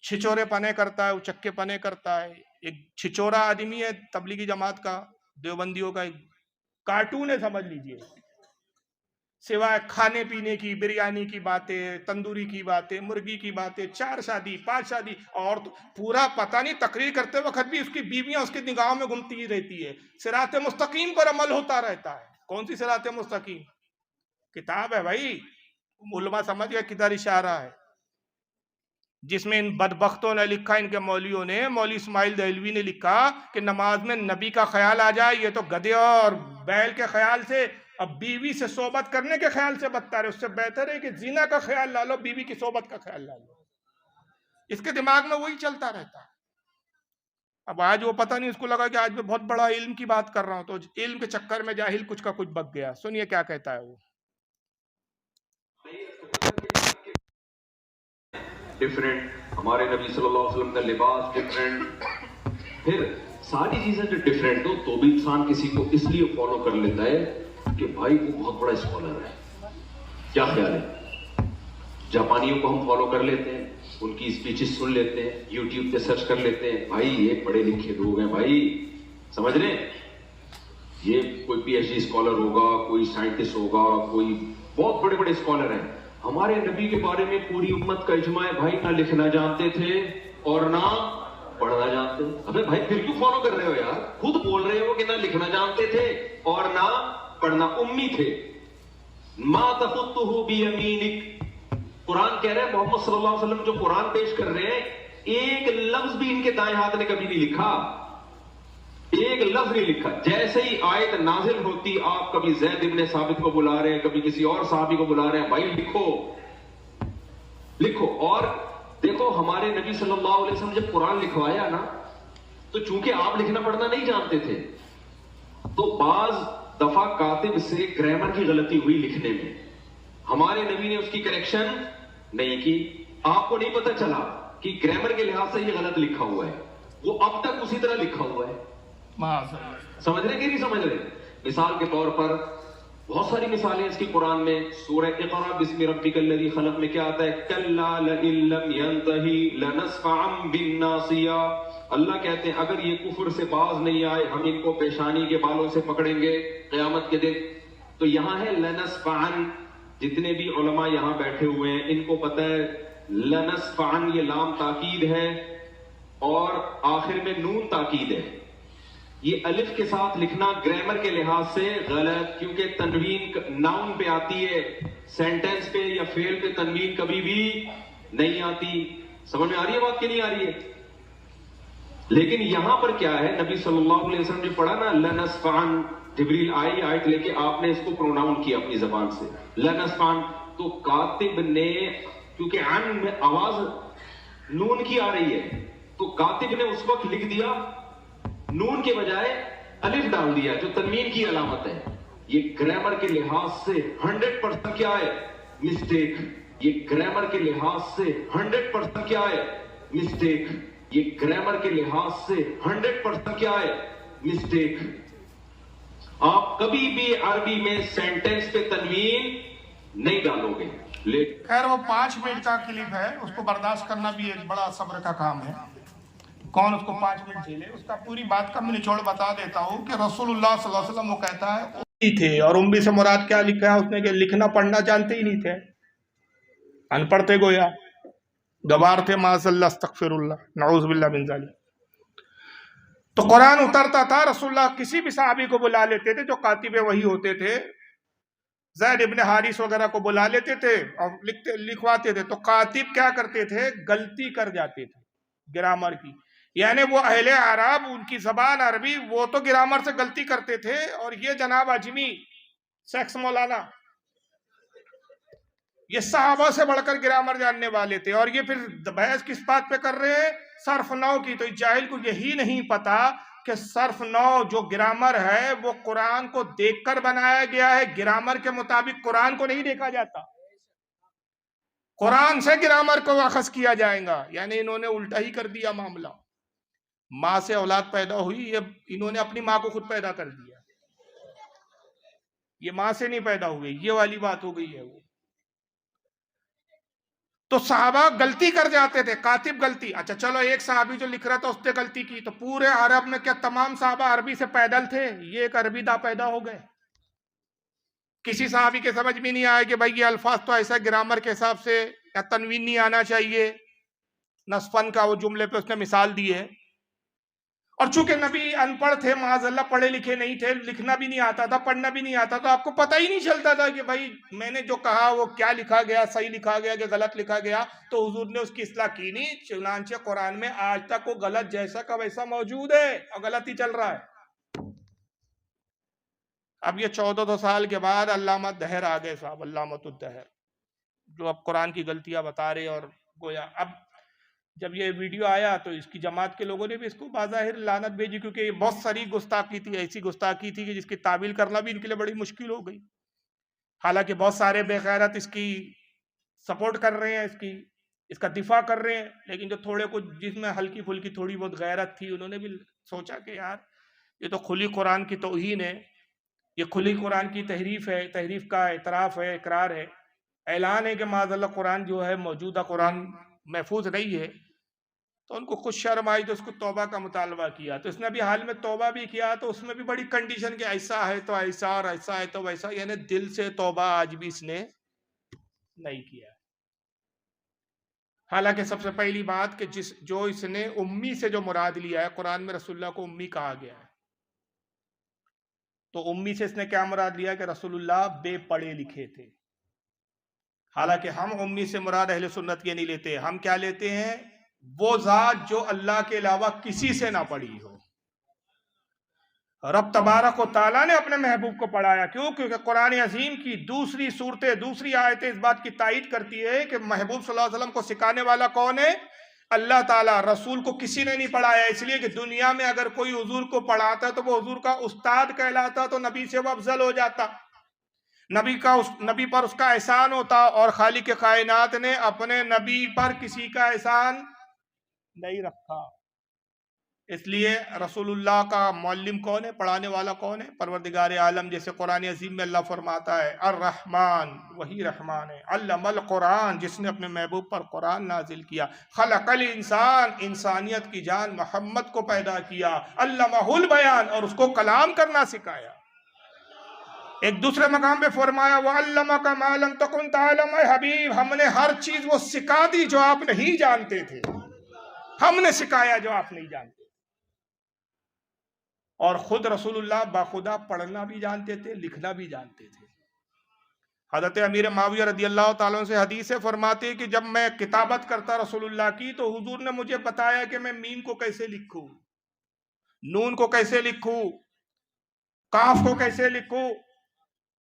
چھچورے پنے کرتا ہے، وہ چکے پنے کرتا ہے، ایک چھچورا آدمی ہے تبلیغی جماعت کا، دیوبندیوں کا ایک کارٹون ہے سمجھ لیجئے، سوائے کھانے پینے کی، بریانی کی باتیں، تندوری کی باتیں، مرغی کی باتیں، 4 شادی 5 شادی، اور پورا پتہ نہیں تقریر کرتے وقت بھی اس کی بیویاں اس کی نگاہوں میں گھومتی ہی رہتی ہے، صراط مستقیم پر عمل ہوتا رہتا ہے۔ کون سی صراط مستقیم؟ کتاب ہے بھائی، علماء سمجھ گئے کدھر اشارہ ہے، جس میں ان بدبختوں نے لکھا، ان کے مولویوں نے، مولوی اسماعیل دہلوی نے لکھا کہ نماز میں نبی کا خیال آ جائے، یہ تو گدھے اور بیل کے خیال سے، اب بیوی سے صحبت کرنے کے خیال سے بدتر ہے، اس سے بہتر ہے کہ زنا کا خیال لا لو، بیوی کی صحبت کا خیال لا لو۔ اس کے دماغ میں وہی چلتا رہتا ہے۔ اب آج وہ پتہ نہیں، اس کو لگا کہ آج میں بہت بڑا علم کی بات کر رہا ہوں، تو علم کے چکر میں جاہل کچھ کا کچھ بک گیا۔ سنیے کیا کہتا ہے وہ۔ ڈیفرنٹ، ہمارے نبی صلی اللہ علیہ وسلم کا لباس ڈیفرنٹ، پھر ساری چیزیں جو ڈیفرنٹ ہو تو بھی انسان کسی کو اس لیے فالو کر لیتا ہے کہ بھائی وہ بہت بڑا اسکالر ہے۔ کیا خیال ہے؟ جاپانیوں کو ہم فالو کر لیتے ہیں، ان کی اسپیچز سن لیتے ہیں، یوٹیوب پہ سرچ کر لیتے ہیں، بھائی یہ پڑھے لکھے لوگ ہیں، بھائی سمجھ رہے ہیں، یہ کوئی پی ایچ ڈی اسکالر ہوگا، کوئی سائنٹسٹ ہوگا، کوئی بہت بڑے بڑے اسکالر ہیں۔ ہمارے نبی کے بارے میں پوری امت کا اجماع ہے، بھائی نہ لکھنا جانتے تھے اور نہ پڑھنا جانتے۔ ابے بھائی پھر کیوں فالو کر رہے ہو یار؟ خود بول رہے ہو کہ نہ لکھنا جانتے تھے اور نہ پڑھنا، امی تھے۔ ما تخطہ بیمینک، قرآن کہہ رہے ہیں محمد صلی اللہ علیہ وسلم جو قرآن پیش کر رہے ہیں، ایک لفظ بھی ان کے دائیں ہاتھ نے کبھی نہیں لکھا، ایک لفظ نہیں لکھا۔ جیسے ہی آیت نازل ہوتی، آپ کبھی زید ابن ثابت کو بلا رہے ہیں، کبھی کسی اور صحابی کو بلا رہے ہیں، بھائی لکھو لکھو۔ اور دیکھو ہمارے نبی صلی اللہ علیہ وسلم جب قرآن لکھوایا نا، تو چونکہ آپ لکھنا پڑھنا نہیں جانتے تھے، تو بعض دفعہ کاتب سے گرامر کی غلطی ہوئی لکھنے میں، ہمارے نبی نے اس کی کریکشن نہیں کی، آپ کو نہیں پتا چلا کہ گرامر کے لحاظ سے یہ غلط لکھا ہوا ہے، وہ اب تک اسی طرح لکھا ہوا ہے۔ سمجھ رہے کہ نہیں سمجھ رہے؟ مثال کے طور پر بہت ساری مثالیں اس کی قرآن میں، سورہ اقرا بسم ربک الذی خلق میں کیا آتا ہے؟ کلا لئن لم ینتہی لنسفعا بالناصیہ، اللہ کہتے ہیں اگر یہ کفر سے باز نہیں آئے ہم ان کو پیشانی کے بالوں سے پکڑیں گے قیامت کے دن. تو یہاں ہے لنسفعن. جتنے بھی علماء یہاں بیٹھے ہوئے ہیں ان کو پتہ ہے لنسفعن یہ لام تاکید ہے اور آخر میں نون تاکید ہے. یہ الف کے ساتھ لکھنا گرامر کے لحاظ سے غلط، کیونکہ تنوین ناؤن پہ آتی ہے، سینٹنس پہ یا فعل پہ تنوین کبھی بھی نہیں آتی. سمجھ میں آ رہی ہے بات کہ نہیں آ رہی ہے؟ لیکن یہاں پر کیا ہے، نبی صلی اللہ علیہ وسلم نے پڑھا نا لنسفعن، جبریل آئی آیت لے کے آپ نے اس کو پروناؤن کیا اپنی زبان سے لنسفعن. تو کاتب نے کیونکہ عن میں آواز نون کی آ رہی ہے تو کاتب نے اس وقت لکھ دیا نون کے بجائے الف ڈال دیا جو تنوین کی علامت ہے. یہ گرامر کے لحاظ سے 100% کیا ہے؟ مسٹیک. یہ گرامر کے لحاظ سے 100% کیا ہے؟ مسٹیک. یہ گرامر کے لحاظ سے 100% کیا ہے؟ مسٹیک. آپ کبھی بھی عربی میں سینٹنس پہ تنوین نہیں ڈالو گے. خیر وہ 5 منٹ کا کلپ ہے، اس کو برداشت کرنا بھی ایک بڑا صبر کا کام ہے. کون اس کو 5 منٹ جھیلے؟ اس کا پوری بات کا میں نچوڑ بتا دیتا ہوں کہ رسول اللہ صلی اللہ علیہ وسلم وہ کہتا ہے امی تھے، اور امی سے مراد کیا لکھا ہے اس نے کہ لکھنا پڑھنا جانتے ہی نہیں تھے، ان پڑھ تھے، گویا گوار تھے، معاذ اللہ استغفر اللہ نعوذ باللہ من ذالک. تو قرآن اترتا تھا، رسول اللہ کسی بھی صحابی کو بلا لیتے تھے جو کاتب وحی ہوتے تھے، زید ابن حارث وغیرہ کو بلا لیتے تھے اور لکھواتے تھے. تو کاتب کیا کرتے تھے؟ غلطی کر جاتے تھے گرامر کی. یعنی وہ اہل عرب، ان کی زبان عربی، وہ تو گرامر سے غلطی کرتے تھے، اور یہ جناب اجمی سیکس مولانا یہ صحابہ سے بڑھ کر گرامر جاننے والے تھے. اور یہ پھر بحث کس بات پہ کر رہے ہیں؟ صرف نو کی. تو جاہل کو یہی نہیں پتا کہ صرف نو جو گرامر ہے وہ قرآن کو دیکھ کر بنایا گیا ہے، گرامر کے مطابق قرآن کو نہیں دیکھا جاتا. قرآن سے گرامر کو اخذ کیا جائے گا. یعنی انہوں نے الٹا ہی کر دیا معاملہ. ماں سے اولاد پیدا ہوئی، یہ انہوں نے اپنی ماں کو خود پیدا کر دیا. یہ ماں سے نہیں پیدا ہوئی، یہ والی بات ہو گئی ہے. وہ تو صحابہ غلطی کر جاتے تھے، کاتب غلطی. اچھا چلو ایک صحابی جو لکھ رہا تھا اس نے غلطی کی، تو پورے عرب میں کیا تمام صحابہ عربی سے پیدل تھے؟ یہ ایک عربی دا پیدا ہو گئے. کسی صحابی کے سمجھ میں نہیں آئے کہ بھائی یہ الفاظ تو ایسا گرامر کے حساب سے یا تنوین نہیں آنا چاہیے. نصفن کا وہ جملے پہ اس نے مثال دی ہے. اور چونکہ نبی ان پڑھ تھے، معاذ اللہ پڑھے لکھے نہیں تھے، لکھنا بھی نہیں آتا تھا، پڑھنا بھی نہیں آتا، تو آپ کو پتہ ہی نہیں چلتا تھا کہ بھائی میں نے جو کہا وہ کیا لکھا گیا، صحیح لکھا گیا کہ غلط لکھا گیا. تو حضور نے اس کی اصلاح کی نہیں. چنانچہ قرآن میں آج تک وہ غلط جیسا کا ویسا موجود ہے اور غلط ہی چل رہا ہے. اب یہ 1400 سال کے بعد علامہ دہر آ گئے صاحب، علامۃ الدہر، جو اب قرآن کی غلطیاں بتا رہے. اور گویا اب جب یہ ویڈیو آیا تو اس کی جماعت کے لوگوں نے بھی اس کو بظاہر لعنت بھیجی، کیونکہ یہ بہت ساری گستاخی تھی، ایسی گستاخی تھی کہ جس کی تعویل کرنا بھی ان کے لیے بڑی مشکل ہو گئی. حالانکہ بہت سارے بے غیرت اس کی سپورٹ کر رہے ہیں، اس کا دفاع کر رہے ہیں، لیکن جو تھوڑے کچھ جس میں ہلکی پھلکی تھوڑی بہت غیرت تھی، انہوں نے بھی سوچا کہ یار یہ تو کھلی قرآن کی توہین ہے، یہ کھلی قرآن کی تحریف ہے، تحریف کا اعتراف ہے، اقرار ہے، اعلان ہے کہ معاذ اللہ قرآن جو ہے موجودہ قرآن محفوظ نہیں ہے. تو ان کو خود شرم آئی تو اس کو توبہ کا مطالبہ کیا. تو اس نے بھی حال میں توبہ بھی کیا، تو اس میں بھی بڑی کنڈیشن کہ ایسا ہے تو ایسا اور ایسا ہے تو ویسا. یعنی دل سے توبہ آج بھی اس نے نہیں کیا. حالانکہ سب سے پہلی بات کہ جو اس نے امی سے جو مراد لیا ہے، قرآن میں رسول اللہ کو امی کہا گیا ہے، تو امی سے اس نے کیا مراد لیا کہ رسول اللہ بے پڑھے لکھے تھے. حالانکہ ہم امی سے مراد اہل سنت یہ نہیں لیتے. ہم کیا لیتے ہیں؟ وہ ذات جو اللہ کے علاوہ کسی سے نہ پڑھی ہو. رب تبارک و تعالیٰ نے اپنے محبوب کو پڑھایا. کیوں؟ کیونکہ قرآن عظیم کی دوسری صورتیں، دوسری آیتیں اس بات کی تائید کرتی ہے کہ محبوب صلی اللہ علیہ وسلم کو سکھانے والا کون ہے؟ اللہ تعالیٰ. رسول کو کسی نے نہیں پڑھایا، اس لیے کہ دنیا میں اگر کوئی حضور کو پڑھاتا تو وہ حضور کا استاد کہلاتا، تو نبی سے وہ افضل ہو جاتا، نبی پر اس کا احسان ہوتا. اور خالق کائنات نے اپنے نبی پر کسی کا احسان نہیں رکھا. اس لیے رسول اللہ کا معلم کون ہے، پڑھانے والا کون ہے؟ پروردگار عالم، جیسے قرآن عظیم میں اللہ فرماتا ہے الرحمن، وہی رحمان ہے، علم القرآن، جس نے اپنے محبوب پر قرآن نازل کیا، خلق الانسان، انسانیت کی جان محمد کو پیدا کیا، علمہ البیان، اور اس کو کلام کرنا سکھایا۔ ایک دوسرے مقام پہ فرمایا وَعَلَّمَكَ مَا لَمْ تَكُنْ تَعْلَمْ، اے حبیب ہم نے ہر چیز وہ سکھا دی جو آپ نہیں جانتے تھے، ہم نے سکھایا جو آپ نہیں جانتے۔ اور خود رسول اللہ باخدا پڑھنا بھی جانتے تھے، لکھنا بھی جانتے تھے۔ حضرت امیر معاویہ رضی اللہ تعالیٰ عنہ سے حدیث ہے، فرماتے ہیں کہ جب میں کتابت کرتا رسول اللہ کی تو حضور نے مجھے بتایا کہ میں میم کو کیسے لکھوں، نون کو کیسے لکھوں، کاف کو کیسے لکھوں۔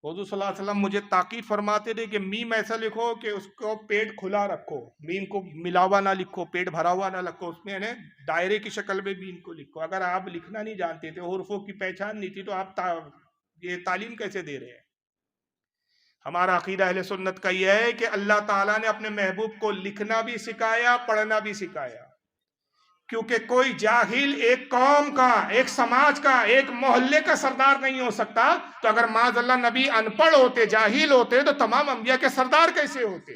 حضور صلی اللہ علیہ وسلم مجھے تاکید فرماتے تھے کہ میم ایسا لکھو کہ اس کو پیٹ کھلا رکھو، میم کو ملا ہوا نہ لکھو، پیٹ بھرا ہوا نہ لکھو، اس میں دائرے کی شکل میں میم کو لکھو۔ اگر آپ لکھنا نہیں جانتے تھے، حروفوں کی پہچان نہیں تھی، تو آپ یہ تعلیم کیسے دے رہے ہیں؟ ہمارا عقیدہ اہل سنت کا یہ ہے کہ اللہ تعالیٰ نے اپنے محبوب کو لکھنا بھی سکھایا، پڑھنا بھی سکھایا، کیونکہ کوئی جاہل ایک قوم کا، ایک سماج کا، ایک محلے کا سردار نہیں ہو سکتا۔ تو اگر معاذ اللہ نبی ان پڑھ ہوتے، جاہل ہوتے، تو تمام انبیاء کے سردار کیسے ہوتے؟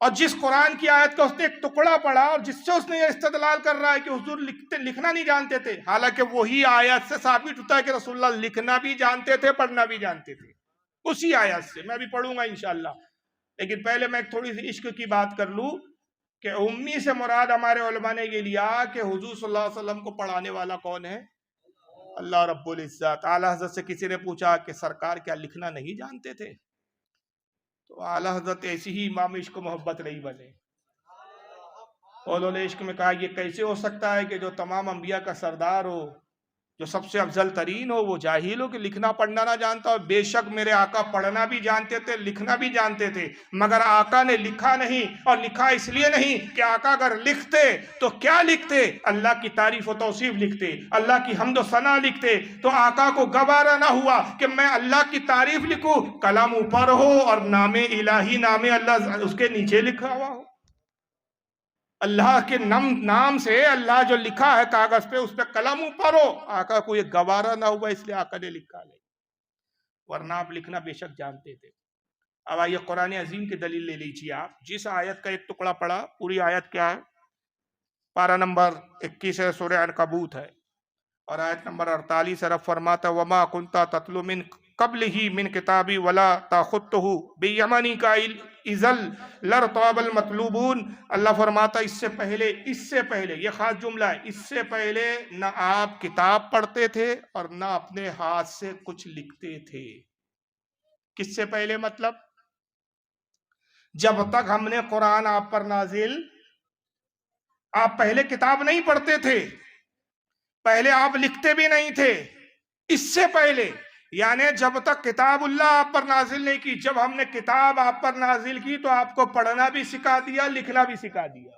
اور جس قرآن کی آیت کا اس نے ایک ٹکڑا پڑھا اور جس سے اس نے یہ استدلال کر رہا ہے کہ حضور لکھنا نہیں جانتے تھے، حالانکہ وہی آیت سے ثابت ہوتا ہے کہ رسول اللہ لکھنا بھی جانتے تھے، پڑھنا بھی جانتے تھے، اسی آیت سے۔ میں بھی پڑھوں گا انشاءاللہ، لیکن پہلے میں ایک تھوڑی سی عشق کی بات کر لوں کہ امی سے مراد ہمارے علماء نے یہ لیا کہ حضور صلی اللہ علیہ وسلم کو پڑھانے والا کون ہے؟ اللہ رب العزت۔ اعلیٰ حضرت سے کسی نے پوچھا کہ سرکار کیا لکھنا نہیں جانتے تھے؟ تو اعلیٰ حضرت ایسی ہی امام عشق و محبت نہیں بنے۔ علماء عشق میں کہا یہ کیسے ہو سکتا ہے کہ جو تمام انبیاء کا سردار ہو، جو سب سے افضل ترین ہو، وہ جاہل ہو کہ لکھنا پڑھنا نہ جانتا ہو؟ بے شک میرے آقا پڑھنا بھی جانتے تھے، لکھنا بھی جانتے تھے، مگر آقا نے لکھا نہیں، اور لکھا اس لیے نہیں کہ آقا اگر لکھتے تو کیا لکھتے؟ اللہ کی تعریف و توصیف لکھتے، اللہ کی حمد و ثنا لکھتے۔ تو آقا کو گوارا نہ ہوا کہ میں اللہ کی تعریف لکھوں، کلام اوپر ہو اور نام الہی، نام اللہ اس کے نیچے لکھا ہوا ہو۔ اللہ کے نام سے اللہ جو لکھا ہے کاغذ پہ، اس پہ قلم اوپر ہو، آقا کو یہ گوارا نہ ہوا، اس لیے آقا نے لکھا نہیں، ورنہ آپ لکھنا بے شک جانتے تھے۔ اب آئیے قرآن عظیم کی دلیل لے لیجیے آپ۔ جس آیت کا ایک ٹکڑا پڑھا، پوری آیت کیا ہے؟ پارہ نمبر 21 ہے، سورہ عنکبوت ہے، اور آیت نمبر 48 رب فرماتا ہے وَمَا كُنْتَ تَتْلُو مِن قَبْلِهِ مِن كِتَابٍ وَلَا تَخُطُّهُ بِيَمِينِكَ إِذًا لَارْتَابَ الْمُبْطِلُونَ۔ اللہ فرماتا اس سے پہلے یہ خاص جملہ ہے، اس سے پہلے نہ آپ کتاب پڑھتے تھے اور نہ اپنے ہاتھ سے کچھ لکھتے تھے۔ کس سے پہلے؟ مطلب جب تک ہم نے قرآن آپ پر نازل، آپ پہلے کتاب نہیں پڑھتے تھے، پہلے آپ لکھتے بھی نہیں تھے۔ اس سے پہلے یعنی جب تک کتاب اللہ آپ پر نازل نہیں کی، جب ہم نے کتاب آپ پر نازل کی تو آپ کو پڑھنا بھی سکھا دیا، لکھنا بھی سکھا دیا۔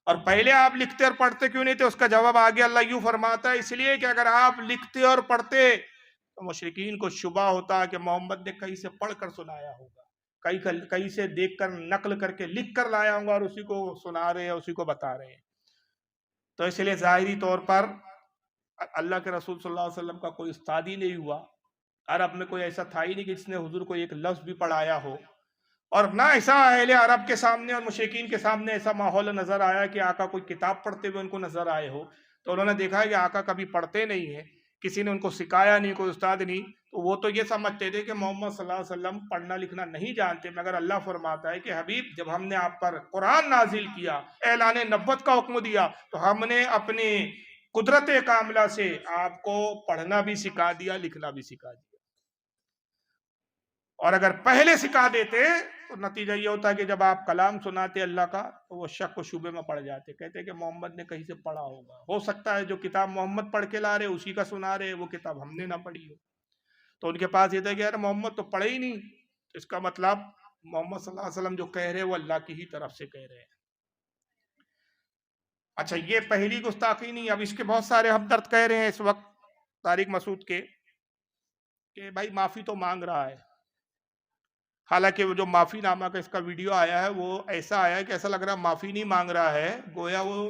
اور پہلے آپ لکھتے اور پڑھتے کیوں نہیں تھے؟ اس کا جواب آگے اللہ یوں فرماتا ہے اس لیے کہ اگر آپ لکھتے اور پڑھتے تو مشرکین کو شبہ ہوتا کہ محمد نے کہیں سے پڑھ کر سنایا ہوگا، کہیں سے دیکھ کر نقل کر کے لکھ کر لایا ہوں گا اور اسی کو سنا رہے ہیں، اسی کو بتا رہے ہیں۔ تو اس لیے ظاہری طور پر اللہ کے رسول صلی اللہ علیہ وسلم کا کوئی استاد ہی نہیں ہوا، عرب میں کوئی ایسا تھا ہی نہیں کہ جس نے حضور کو ایک لفظ بھی پڑھایا ہو، اور نہ ایسا اہل عرب کے سامنے اور مشرکین کے سامنے ایسا ماحول نظر آیا کہ آقا کوئی کتاب پڑھتے ہوئے ان کو نظر آئے ہو۔ تو انہوں نے دیکھا کہ آقا کبھی پڑھتے نہیں ہیں، کسی نے ان کو سکھایا نہیں، کوئی استاد نہیں، تو وہ تو یہ سمجھتے تھے کہ محمد صلی اللہ علیہ وسلم پڑھنا لکھنا نہیں جانتے۔ مگر اللہ فرماتا ہے کہ حبیب جب ہم نے آپ پر قرآن نازل کیا، اعلان نبوت کا حکم دیا، تو ہم نے اپنی قدرت کاملہ سے آپ کو پڑھنا بھی سکھا دیا، لکھنا بھی سکھا دیا۔ اور اگر پہلے سکھا دیتے تو نتیجہ یہ ہوتا ہے کہ جب آپ کلام سناتے اللہ کا تو وہ شک و شبے میں پڑ جاتے، کہتے کہ محمد نے کہیں سے پڑھا ہوگا، ہو سکتا ہے جو کتاب محمد پڑھ کے لا رہے اسی کا سنا رہے، وہ کتاب ہم نے نہ پڑھی ہو۔ تو ان کے پاس یہ تھا کہ یار محمد تو پڑھے ہی نہیں، اس کا مطلب محمد صلی اللہ علیہ وسلم جو کہہ رہے وہ اللہ کی ہی طرف سے کہہ رہے ہیں۔ اچھا، یہ پہلی گستاخی نہیں، اب اس کے بہت سارے ہمدرد کہہ رہے ہیں اس وقت طارق مسعود کے کہ بھائی معافی تو مانگ رہا ہے، حالانکہ وہ جو معافی نامہ کا اس کا ویڈیو آیا ہے وہ ایسا آیا ہے کہ ایسا لگ رہا ہے معافی نہیں مانگ رہا ہے، گویا وہ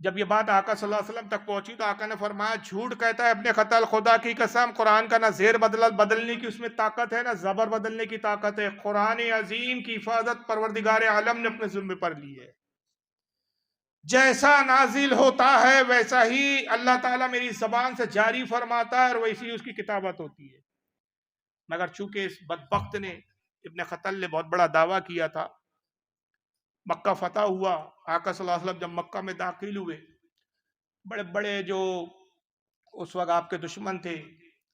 جب یہ بات آقا صلی اللہ علیہ وسلم تک پہنچی تو آقا نے فرمایا جھوٹ کہتا ہے ابن خطل، خدا کی قسم قرآن کا نہ زیر بدلنے کی اس میں طاقت ہے، نہ زبر بدلنے کی طاقت ہے، قرآن عظیم کی حفاظت پروردگار عالم نے اپنے ذمہ پر لی ہے، جیسا نازل ہوتا ہے ویسا ہی اللہ تعالیٰ میری زبان سے جاری فرماتا ہے اور ویسی اس کی کتابت ہوتی ہے۔ مگر چونکہ اس بدبخت نے ابن خطل نے بہت بڑا دعویٰ کیا تھا، مکہ فتح ہوا، آقا صلی اللہ علیہ وسلم جب مکہ میں داخل ہوئے، بڑے بڑے جو اس وقت آپ کے دشمن تھے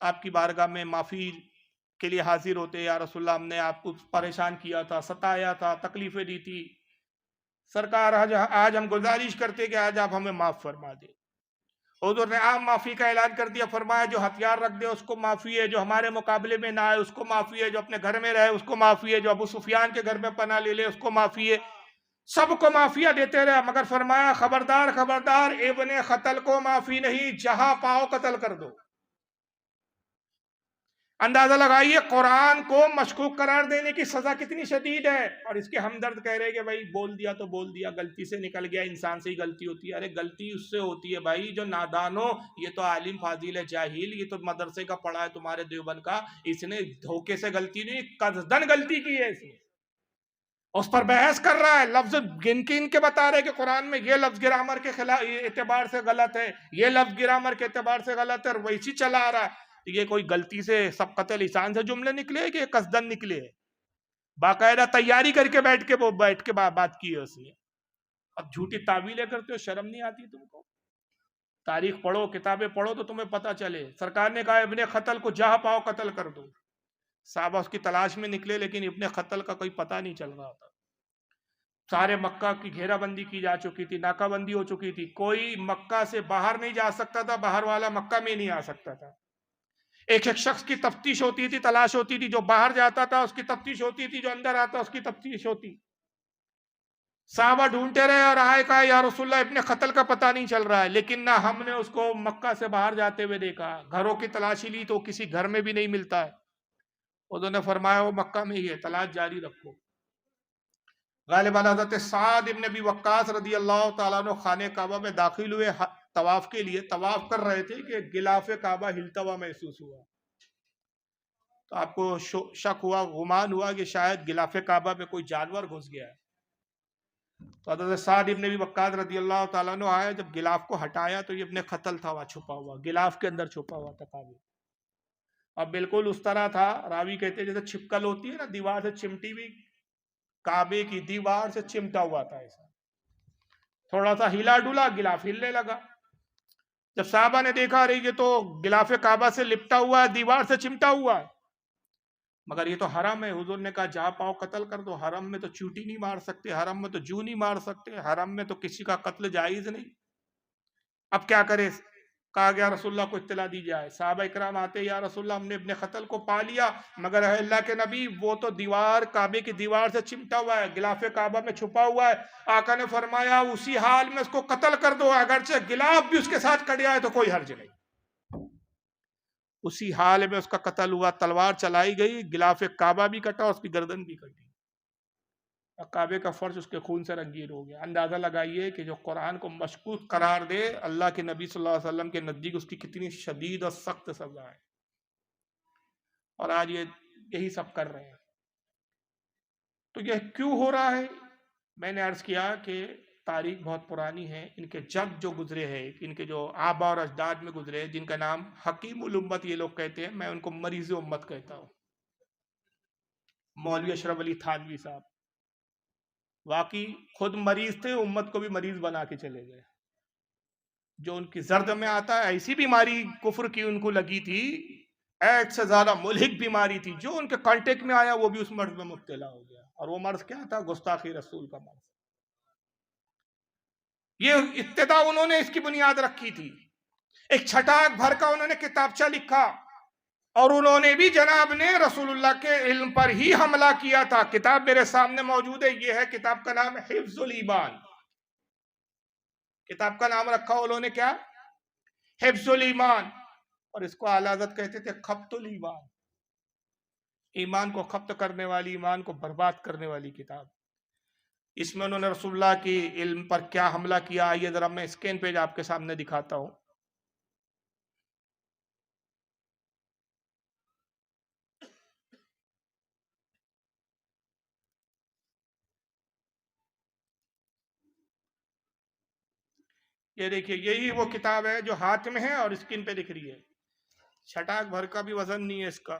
آپ کی بارگاہ میں معافی کے لیے حاضر ہوتے، یا رسول اللہ ہم نے آپ کو پریشان کیا تھا، ستایا تھا، تکلیفیں دی تھی، سرکار آج ہم گزارش کرتے کہ آج آپ ہمیں معاف فرما دیں۔ حضور نے عام معافی کا اعلان کر دیا، فرمایا جو ہتھیار رکھ دے اس کو معافی ہے، جو ہمارے مقابلے میں نہ آئے اس کو معافی ہے، جو اپنے گھر میں رہے اس کو معافی ہے، جو ابو سفیان کے گھر میں پناہ لے لے اس کو معافی ہے، سب کو معافیہ دیتے رہے، مگر فرمایا خبردار خبردار ابن خطل کو معافی نہیں، جہاں پاؤ قتل کر دو۔ اندازہ لگائیے قرآن کو مشکوک قرار دینے کی سزا کتنی شدید ہے، اور اس کے ہمدرد کہہ رہے کہ بھائی بول دیا تو بول دیا، غلطی سے نکل گیا، انسان سے ہی غلطی ہوتی ہے۔ ارے غلطی اس سے ہوتی ہے بھائی جو نادان ہو، یہ تو عالم فاضل ہے جاہل، یہ تو مدرسے کا پڑھا ہے تمہارے دیوبند کا، اس نے دھوکے سے غلطی نہیں قصدن غلطی کی ہے، اس نے اس پر بحث کر رہا ہے، لفظ گن کے بتا رہے کہ قرآن میں یہ لفظ گرامر کے خلاف اعتبار سے غلط ہے، یہ لفظ گرامر کے اعتبار سے غلط ہے، اور ویسی چلا آ رہا ہے۔ یہ کوئی غلطی سے سبقت لسان سے جملے نکلے کہ قصدن نکلے؟ باقاعدہ تیاری کر کے بیٹھ کے بات کی ہے اس نے، اب جھوٹی تعویلیں کرتے ہو، شرم نہیں آتی تم کو؟ تاریخ پڑھو، کتابیں پڑھو تو تمہیں پتہ چلے۔ سرکار نے کہا ابن خطل کو جہاں پاؤ قتل کر دو، صحابہ اس کی تلاش میں نکلے لیکن ابن خطل کا کوئی پتہ نہیں چل رہا تھا۔ سارے مکہ کی گھیرا بندی کی جا چکی تھی، ناکہ بندی ہو چکی تھی، کوئی مکہ سے باہر نہیں جا سکتا تھا، باہر والا مکہ میں نہیں آ سکتا تھا۔ ایک ایک شخص کی تفتیش ہوتی تھی، تلاش ہوتی تھی، جو باہر جاتا تھا اس کی تفتیش ہوتی تھی، جو اندر آتا اس کی تفتیش ہوتی۔ صحابہ ڈھونڈتے رہے اور آئے کہا یا رسول اللہ ابن خطل کا پتہ نہیں چل رہا ہے، لیکن نہ ہم نے اس کو مکہ سے باہر جاتے ہوئے دیکھا، گھروں کی تلاشی لی تو کسی گھر میں بھی نہیں ملتا ہے۔ انہوں نے فرمایا وہ مکہ میں ہی ہے، تلاش جاری رکھو۔ غالباً حضرت سعد ابن ابی وقاص رضی اللہ تعالیٰ عنہ خانہ کعبہ میں داخل ہوئے طواف کے لیے، طواف کر رہے تھے کہ غلاف کعبہ ہلتا ہوا محسوس ہوا، تو آپ کو شک ہوا، گمان ہوا کہ شاید غلاف کعبہ میں کوئی جانور گھس گیا ہے، تو حضرت سعد ابن ابی وقاص رضی اللہ تعالیٰ عنہ آئے، جب غلاف کو ہٹایا تو یہ ابن خطل تھا، وہاں چھپا ہوا، غلاف کے اندر چھپا ہوا تھا کعبے، اب بالکل اس طرح تھا، راوی کہتے ہیں جیسے چھپکل ہوتی ہے نا دیوار سے چمٹی ہوئی، کعبے کی دیوار سے چمٹا ہوا تھا ایسا، تھوڑا سا ہلا ڈولا غلاف ہلنے لگا۔ جب صحابہ نے دیکھا رہی یہ تو غلاف کعبہ سے لپٹا ہوا ہے، دیوار سے چمٹا ہوا ہے، مگر یہ تو حرم ہے، حضور نے کہا جہاں پاؤ قتل کر دو، حرم میں تو چوٹی نہیں مار سکتے، حرم میں تو جو نہیں مار سکتے، حرم میں تو کسی کا قتل جائز نہیں، اب کیا کرے؟ کہا گیا رسول اللہ کو اطلاع دی جائے۔ صحابہ اکرام آتے یا رسول اللہ ہم نے ابن خطل کو پا لیا، مگر اے اللہ کے نبی وہ تو دیوار کعبے کی دیوار سے چمٹا ہوا ہے، غلاف کعبہ میں چھپا ہوا ہے۔ آقا نے فرمایا اسی حال میں اس کو قتل کر دو، اگرچہ غلاف بھی اس کے ساتھ کٹ جائے تو کوئی حرج نہیں۔ اسی حال میں اس کا قتل ہوا، تلوار چلائی گئی، غلاف کعبہ بھی کٹا، اس کی گردن بھی کٹی، کعبے کا فرش اس کے خون سے رنگین ہو گیا۔ اندازہ لگائیے کہ جو قرآن کو مشکوک قرار دے، اللہ کے نبی صلی اللہ علیہ وسلم کے نزدیک اس کی کتنی شدید اور سخت سزا ہے، اور آج یہی سب کر رہے ہیں۔ تو یہ کیوں ہو رہا ہے؟ میں نے عرض کیا کہ تاریخ بہت پرانی ہے، ان کے جد جو گزرے ہیں، ان کے جو آبا اور اجداد میں گزرے ہیں، جن کا نام حکیم الامت یہ لوگ کہتے ہیں، میں ان کو مریض امت کہتا ہوں۔ مولوی اشرف علی تھانوی صاحب واقعی خود مریض تھے، امت کو بھی مریض بنا کے چلے گئے۔ جو ان کی زرد میں آتا ہے، ایسی بیماری کفر کی ان کو لگی تھی، ایڈ سے زیادہ ملحق بیماری تھی، جو ان کے کانٹیکٹ میں آیا وہ بھی اس مرض میں مبتلا ہو گیا، اور وہ مرض کیا تھا؟ گستاخی رسول کا مرض۔ یہ ابتدا انہوں نے اس کی بنیاد رکھی تھی، ایک چھٹاک بھر کا انہوں نے کتابچہ لکھا، اور انہوں نے بھی جناب نے رسول اللہ کے علم پر ہی حملہ کیا تھا۔ کتاب میرے سامنے موجود ہے، یہ ہے کتاب کا نام حفظ الایمان، کتاب کا نام رکھا انہوں نے کیا؟ حفظ الایمان، اور اس کو اعلی حضرت کہتے تھے خبط الایمان، ایمان کو خبط کرنے والی، ایمان کو برباد کرنے والی کتاب۔ اس میں انہوں نے رسول اللہ کی علم پر کیا حملہ کیا، آئیے ذرا میں اسکرین پیج آپ کے سامنے دکھاتا ہوں۔ یہ دیکھیے، یہی وہ کتاب ہے جو ہاتھ میں ہے اور اسکرین پہ دکھ رہی ہے، چھٹاک بھر کا بھی وزن نہیں ہے اس کا،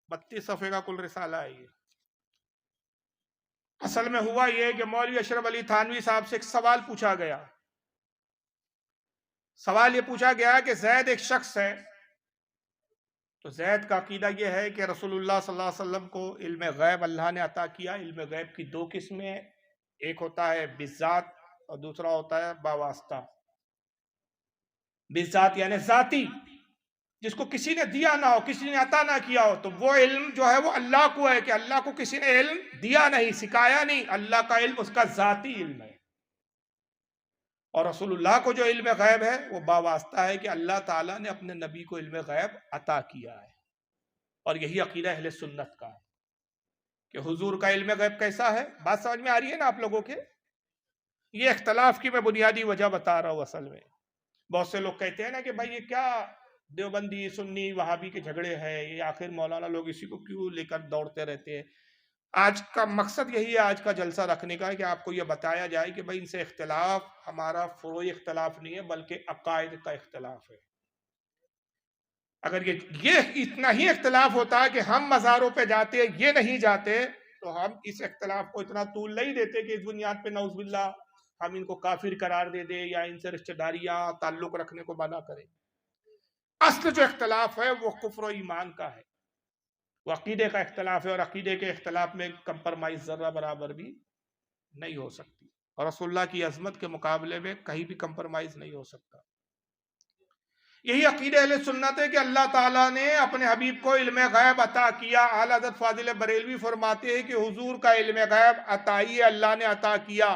32 صفحے کا کل رسالہ ہے یہ۔ اصل میں ہوا یہ کہ مولوی اشرف علی تھانوی صاحب سے ایک سوال پوچھا گیا۔ سوال یہ پوچھا گیا کہ زید ایک شخص ہے، تو زید کا عقیدہ یہ ہے کہ رسول اللہ صلی اللہ علیہ وسلم کو علم غیب اللہ نے عطا کیا۔ علم غیب کی دو قسمیں ہیں، ایک ہوتا ہے بالذات اور دوسرا ہوتا ہے باواسطہ۔ بالذات یعنی ذاتی، جس کو کسی نے دیا نہ ہو، کسی نے عطا نہ کیا ہو، تو وہ علم جو ہے وہ اللہ کو ہے، کہ اللہ کو کسی نے علم دیا نہیں، سکھایا نہیں، اللہ کا علم اس کا ذاتی علم ہے۔ اور رسول اللہ کو جو علم غیب ہے وہ باواسطہ ہے، کہ اللہ تعالیٰ نے اپنے نبی کو علم غیب عطا کیا ہے۔ اور یہی عقیدہ اہل سنت کا ہے کہ حضور کا علم غیب کیسا ہے۔ بات سمجھ میں آ رہی ہے نا آپ لوگوں کے؟ یہ اختلاف کی میں بنیادی وجہ بتا رہا ہوں۔ اصل میں بہت سے لوگ کہتے ہیں نا کہ بھائی یہ کیا دیوبندی سنی وہابی کے جھگڑے ہیں، یہ آخر مولانا لوگ اسی کو کیوں لے کر دوڑتے رہتے ہیں۔ آج کا مقصد یہی ہے، آج کا جلسہ رکھنے کا ہے کہ آپ کو یہ بتایا جائے کہ بھائی ان سے اختلاف ہمارا فروعی اختلاف نہیں ہے، بلکہ عقائد کا اختلاف ہے۔ اگر یہ اتنا ہی اختلاف ہوتا ہے کہ ہم مزاروں پہ جاتے یہ نہیں جاتے، تو ہم اس اختلاف کو اتنا طول نہیں دیتے کہ اس بنیاد پہ نعوذ باللہ ہم ان کو کافر قرار دے دیں یا ان سے رشتہ داریاں تعلق رکھنے کو منع کریں۔ اصل جو اختلاف ہے وہ کفر و ایمان کا ہے، وہ عقیدے کا اختلاف ہے، اور عقیدے کے اختلاف میں کمپرمائز ذرہ برابر بھی نہیں ہو سکتی، اور رسول اللہ کی عظمت کے مقابلے میں کہیں بھی کمپرمائز نہیں ہو سکتا۔ یہی عقیدہ اہل سنت ہے کہ اللہ تعالیٰ نے اپنے حبیب کو علم غیب عطا کیا۔ اعلیٰ حضرت فاضل بریلوی فرماتے ہیں کہ حضور کا علم غیب عطائی اللہ نے عطا کیا،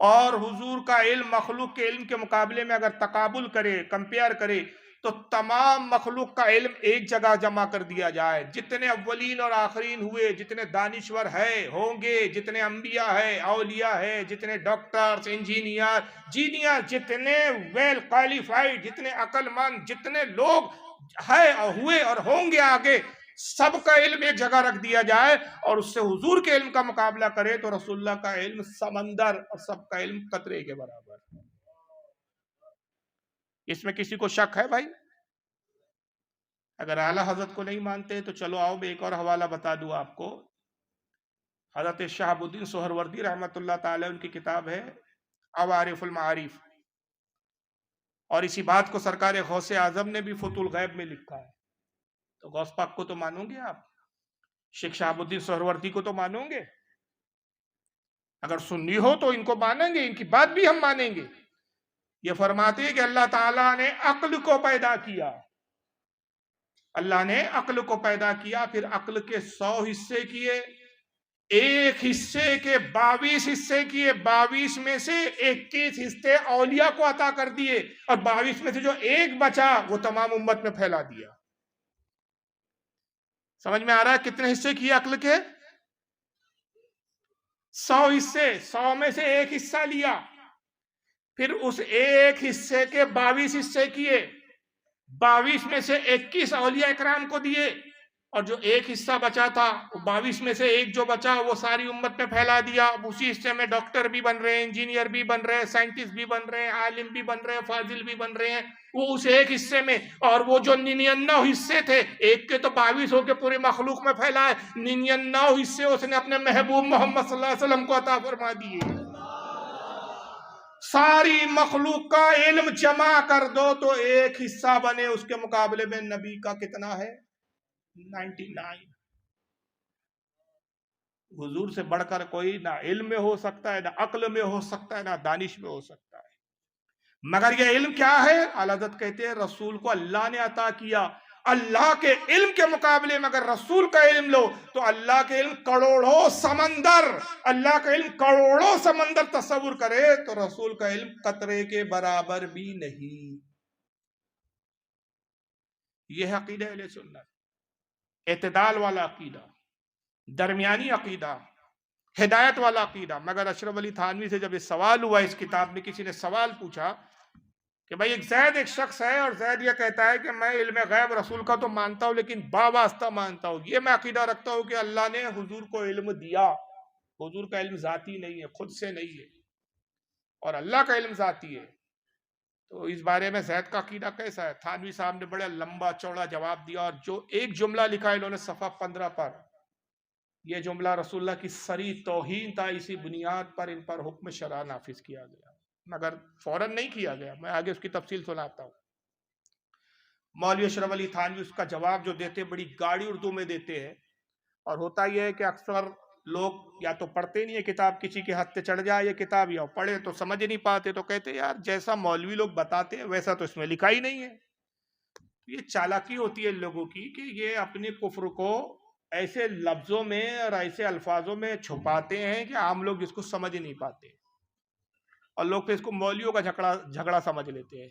اور حضور کا علم مخلوق کے علم کے مقابلے میں اگر تقابل کرے، کمپیئر کرے، تو تمام مخلوق کا علم ایک جگہ جمع کر دیا جائے، جتنے اولین اور آخرین ہوئے، جتنے دانشور ہے ہوں گے، جتنے انبیاء ہے، اولیاء ہے، جتنے ڈاکٹرز، انجینئر، جتنے ویل کوالیفائیڈ، جتنے عقل مند، جتنے لوگ ہے اور ہوئے اور ہوں گے آگے، سب کا علم ایک جگہ رکھ دیا جائے اور اس سے حضور کے علم کا مقابلہ کرے، تو رسول اللہ کا علم سمندر اور سب کا علم قطرے کے برابر۔ اس میں کسی کو شک ہے بھائی؟ اگر اعلیٰ حضرت کو نہیں مانتے تو چلو آؤ میں ایک اور حوالہ بتا دوں آپ کو۔ حضرت شہاب الدین سہروردی رحمۃ اللہ تعالی ان کی کتاب ہے عوارف المعارف، اور اسی بات کو سرکار غوث اعظم نے بھی فتح الغیب میں لکھا ہے۔ تو غوث پاک کو تو مانوں گے آپ، شیخ شہاب الدین سہروردی کو تو مانوں گے؟ اگر سنی ہو تو ان کو مانیں گے، ان کی بات بھی ہم مانیں گے۔ یہ فرماتے ہیں کہ اللہ تعالیٰ نے عقل کو پیدا کیا، اللہ نے عقل کو پیدا کیا، پھر عقل کے 100 حصے کیے، ایک حصے کے 22 حصے کیے، 22 میں سے 21 حصے اولیاء کو عطا کر دیے، اور 22 میں سے جو ایک بچا وہ تمام امت میں پھیلا دیا۔ سمجھ میں آ رہا ہے کتنے حصے کیے عقل کے؟ 100 حصے، 100 میں سے ایک حصہ لیا، پھر اس ایک حصے کے 22 حصے کیے، 22 میں سے 21 اولیاء اکرام کو دیے، اور جو ایک حصہ بچا تھا، 22 میں سے ایک جو بچا وہ ساری امت میں پھیلا دیا۔ اب اسی حصے میں ڈاکٹر بھی بن رہے ہیں، انجینئر بھی بن رہے ہیں، سائنٹسٹ بھی بن رہے ہیں، عالم بھی بن رہے ہیں، فاضل بھی بن رہے ہیں، وہ اس ایک حصے میں۔ اور وہ جو 99 حصے تھے، ایک کے تو 22 ہو کے پوری مخلوق میں پھیلائے، 99 حصے اس نے اپنے محبوب محمد صلی اللہ علیہ وسلم کو عطا فرما دیے۔ ساری مخلوق کا علم جمع کر دو تو ایک حصہ بنے، اس کے مقابلے میں نبی کا کتنا ہے؟ 99۔ حضور سے بڑھ کر کوئی نہ علم میں ہو سکتا ہے، نہ عقل میں ہو سکتا ہے، نہ دانش میں ہو سکتا ہے۔ مگر یہ علم کیا ہے؟ اعلیٰ حضرت کہتے ہیں رسول کو اللہ نے عطا کیا۔ اللہ کے علم کے مقابلے میں اگر رسول کا علم لو تو اللہ کے علم کروڑوں سمندر، اللہ کا علم کروڑوں سمندر تصور کرے تو رسول کا علم قطرے کے برابر بھی نہیں۔ یہ ہے عقیدہ اہل سنت، اعتدال والا عقیدہ، درمیانی عقیدہ، ہدایت والا عقیدہ. مگر اشرف علی تھانوی سے جب یہ سوال ہوا اس کتاب میں، کسی نے سوال پوچھا کہ بھائی زید ایک شخص ہے اور زید یہ کہتا ہے کہ میں علم غیب رسول کا تو مانتا ہوں لیکن باواسطہ مانتا ہوں، یہ میں عقیدہ رکھتا ہوں کہ اللہ نے حضور کو علم دیا. حضور کا علم ذاتی نہیں ہے، خود سے نہیں ہے، اور اللہ کا علم ذاتی ہے. تو اس بارے میں زید کا عقیدہ کیسا ہے؟ تھانوی صاحب نے بڑا لمبا چوڑا جواب دیا، اور جو ایک جملہ لکھا ہے انہوں نے صفحہ 15 پر، یہ جملہ رسول اللہ کی صریح توہین تھا. اسی بنیاد پر ان پر حکم شرع نافذ کیا گیا، مگر فوراً نہیں کیا گیا. میں آگے اس کی تفصیل سناتا ہوں. مولوی اشرف علی تھانوی اس کا جواب جو دیتے بڑی گاڑی اردو میں دیتے ہیں، اور ہوتا یہ ہے کہ اکثر لوگ یا تو پڑھتے نہیں ہے کتاب، کسی کے ہاتھ سے چڑھ جائے یہ کتاب، یا پڑھے تو سمجھ نہیں پاتے، تو کہتے یار جیسا مولوی لوگ بتاتے ہیں ویسا تو اس میں لکھا ہی نہیں ہے. یہ چالاکی ہوتی ہے لوگوں کی کہ یہ اپنے کفر کو ایسے لفظوں میں اور ایسے الفاظوں میں چھپاتے ہیں کہ عام لوگ اس کو سمجھ نہیں پاتے، اور لوگ تو اس کو مولویوں کا جھگڑا سمجھ لیتے ہیں.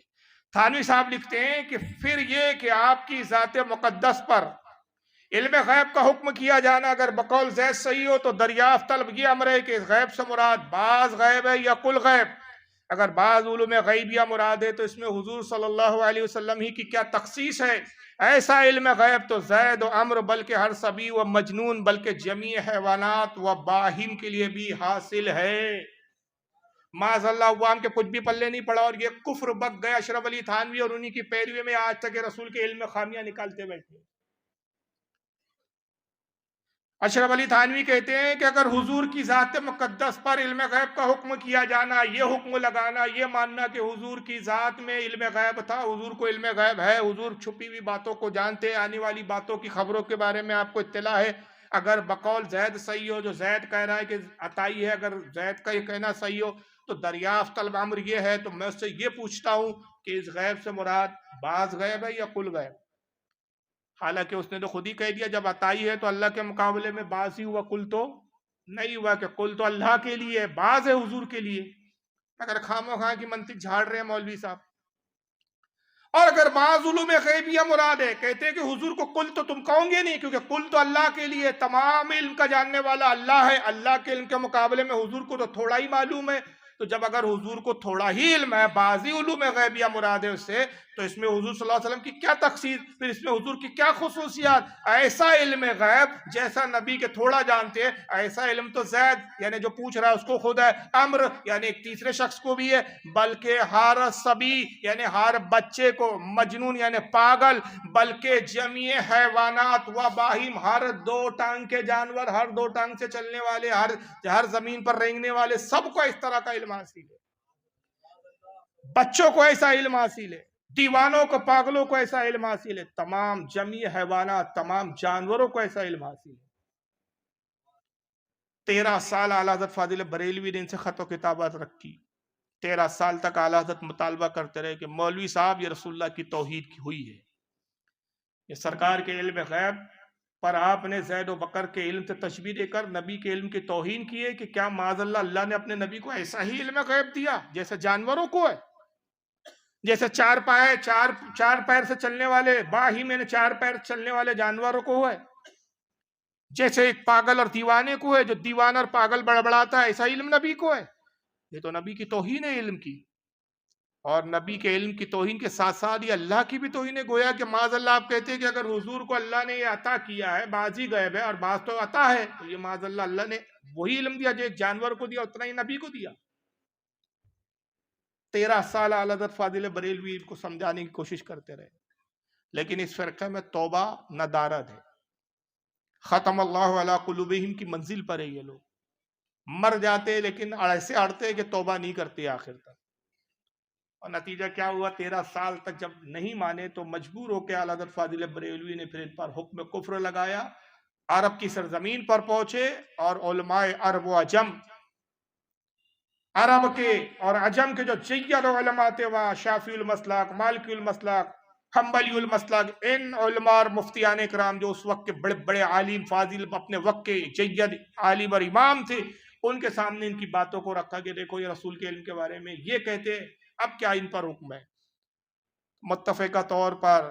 تھانوی صاحب لکھتے ہیں کہ پھر یہ کہ آپ کی ذات مقدس پر علم غیب کا حکم کیا جانا اگر بقول زید صحیح ہو تو دریافت طلب یہ امر ہے کہ غیب سے مراد بعض غیب ہے یا کل غیب. اگر بعض علوم غیبیہ مراد ہے تو اس میں حضور صلی اللہ علیہ وسلم ہی کی کیا تخصیص ہے؟ ایسا علم غیب تو زید و عمر بلکہ ہر صبی و مجنون بلکہ جمیع حیوانات و باہم کے لیے بھی حاصل ہے. معاذ اللہ عوام کے کچھ بھی پلے نہیں پڑا، اور یہ کفر بک گیا اشرف علی تھانوی اور انہی کی پیروی میں آج تک رسول کے علم میں خامیاں نکالتے بیٹھے. اشرف علی تھانوی کہتے ہیں کہ اگر حضور کی ذات مقدس پر علم غیب کا حکم کیا جانا، یہ حکم لگانا، یہ ماننا کہ حضور کی ذات میں علم غیب تھا، حضور کو علم غیب ہے، حضور چھپی ہوئی باتوں کو جانتے، آنے والی باتوں کی خبروں کے بارے میں آپ کو اطلاع ہے، اگر بقول زید صحیح ہو جو زید کہہ رہا ہے کہ عطائی ہے، اگر زید کا یہ کہنا صحیح ہو تو دریافت طلب امر یہ ہے، تو میں اس سے یہ پوچھتا ہوں کہ اس غیب سے مراد بعض غیب ہے یا کل غیب؟ حالانکہ اس نے تو خود ہی کہہ دیا جب عطائی ہے تو اللہ کے مقابلے میں بعض ہی ہوا، کل تو نہیں ہوا، کہ کل تو اللہ کے لیے، بعض ہے حضور کے لیے. اگر خام و خواہ کی منطق جھاڑ رہے ہیں مولوی صاحب. اور اگر بعض علوم غیبیہ مراد ہے، کہتے ہیں کہ حضور کو کل تو تم کہوں گے نہیں، کیونکہ کل تو اللہ کے لیے، تمام علم کا جاننے والا اللہ ہے، اللہ کے علم کے مقابلے میں حضور کو تو تھوڑا ہی معلوم ہے. تو جب اگر حضور کو تھوڑا ہی علم ہے، بعضی علوم غیبیہ مراد ہے اس سے، تو اس میں حضور صلی اللہ علیہ وسلم کی کیا تخصیص، پھر اس میں حضور کی کیا خصوصیات؟ ایسا علم غیب جیسا نبی کے تھوڑا جانتے ہیں، ایسا علم تو زید یعنی جو پوچھ رہا ہے اس کو خود ہے، امر یعنی ایک تیسرے شخص کو بھی ہے، بلکہ ہر صبی یعنی ہر بچے کو، مجنون یعنی پاگل، بلکہ جمیع حیوانات و باہم ہر دو ٹانگ کے جانور، ہر دو ٹانگ سے چلنے والے، ہر زمین پر رینگنے والے سب کو اس طرح کا علم حاصل ہے. بچوں کو ایسا علم حاصل ہے، دیوانوں کو، پاگلوں کو ایسا علم حاصل ہے، تمام جمیع حیوانات، تمام جانوروں کو ایسا علم حاصل ہے. 13 سال اعلیٰ حضرت فاضل بریلوی نے ان سے خط و کتابات رکھی. 13 سال تک اعلیٰ حضرت مطالبہ کرتے رہے کہ مولوی صاحب یہ رسول اللہ کی توحید کی ہوئی ہے، یہ سرکار کے علم غیب پر آپ نے زید و بکر کے علم سے تشبیہ دے کر نبی کے علم کی توہین کی ہے، کہ کیا معاذ اللہ اللہ نے اپنے نبی کو ایسا ہی علم غیب دیا جیسے جانوروں کو ہے، جیسے چار پیر سے چلنے والے باہم یعنی 4 پیر چلنے والے جانوروں کو ہے، جیسے ایک پاگل اور دیوانے کو ہے، جو دیوانہ اور پاگل بڑبڑاتا ہے، ایسا علم نبی کو ہے. یہ تو نبی کی توہین ہے علم کی، اور نبی کے علم کی توہین کے ساتھ ساتھ یہ اللہ کی بھی توہین ہے. گویا کہ معاذ اللہ آپ کہتے ہیں کہ اگر حضور کو اللہ نے یہ عطا کیا ہے، بعض ہی غیب ہے اور بعض تو عطا ہے، تو یہ معاذ اللہ اللہ نے وہی علم دیا جو ایک جانور کو دیا اتنا ہی نبی کو دیا. 13 سال اعلیٰ حضرت فاضل بریلوی کو سمجھانے کی کوشش کرتے رہے، لیکن اس فرقے میں توبہ ندارت ہے. ختم اللہ علی قلوبہم کی منزل پر ہے. یہ لوگ مر جاتے لیکن ایسے اڑتے کہ توبہ نہیں کرتے آخر تک. اور نتیجہ کیا ہوا؟ 13 سال تک جب نہیں مانے تو مجبور ہو کے اعلیٰ حضرت فاضل بریلوی نے پھر ان پر حکم کفر لگایا. عرب کی سرزمین پر پہنچے اور علماء عرب و عجم، عرب کے اور عجم کے جو جید علماء تھے وہاں، شافعی المسلک، مالکی المسلک، حنبلی المسلک، ان علماء اور مفتیان اکرام جو اس وقت کے بڑے بڑے عالم فاضل اپنے وقت کے جید عالم اور امام تھے، ان کے سامنے ان کی باتوں کو رکھا کہ دیکھو یہ رسول کے علم کے بارے میں یہ کہتے، اب کیا ان پر حکم ہے؟ متفقہ طور پر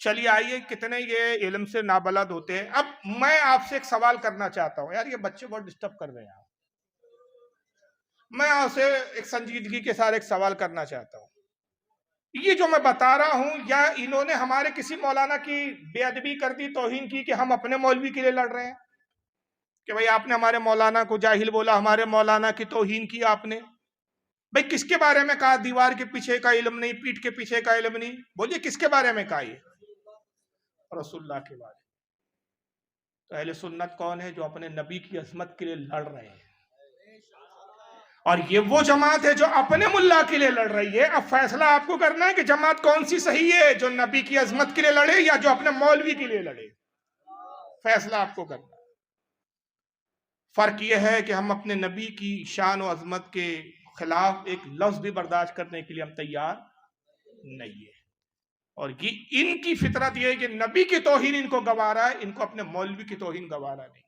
چلیے آئیے کتنے یہ علم سے نابلد ہوتے ہیں. اب میں آپ سے ایک سوال کرنا چاہتا ہوں. یار یہ بچے بہت ڈسٹرب کر رہے ہیں. میں آپ سے ایک سنجیدگی کے ساتھ ایک سوال کرنا چاہتا ہوں. یہ جو میں بتا رہا ہوں، یا انہوں نے ہمارے کسی مولانا کی بے ادبی کر دی، توہین کی، کہ ہم اپنے مولوی کے لیے لڑ رہے ہیں کہ بھئی آپ نے ہمارے مولانا کو جاہل بولا، ہمارے مولانا کی توہین کی آپ نے؟ بھئی کس کے بارے میں کہا دیوار کے پیچھے کا علم نہیں، پیٹھ کے پیچھے کا علم نہیں؟ بولیے کس کے بارے میں کہا؟ یہ رسول اللہ کے بارے. تو اہل سنت کون ہے؟ جو اپنے نبی کی عظمت کے لیے لڑ رہے ہیں. اور یہ وہ جماعت ہے جو اپنے ملا کے لیے لڑ رہی ہے. اب فیصلہ آپ کو کرنا ہے کہ جماعت کون سی صحیح ہے، جو نبی کی عظمت کے لیے لڑے یا جو اپنے مولوی کے لیے لڑے. فیصلہ آپ کو کرنا ہے. فرق یہ ہے کہ ہم اپنے نبی کی شان و عظمت کے خلاف ایک لفظ بھی برداشت کرنے کے لیے ہم تیار نہیں ہے. اور یہ ان کی فطرت یہ ہے کہ نبی کی توہین ان کو گوارا ہے، ان کو اپنے مولوی کی توہین گوارا نہیں.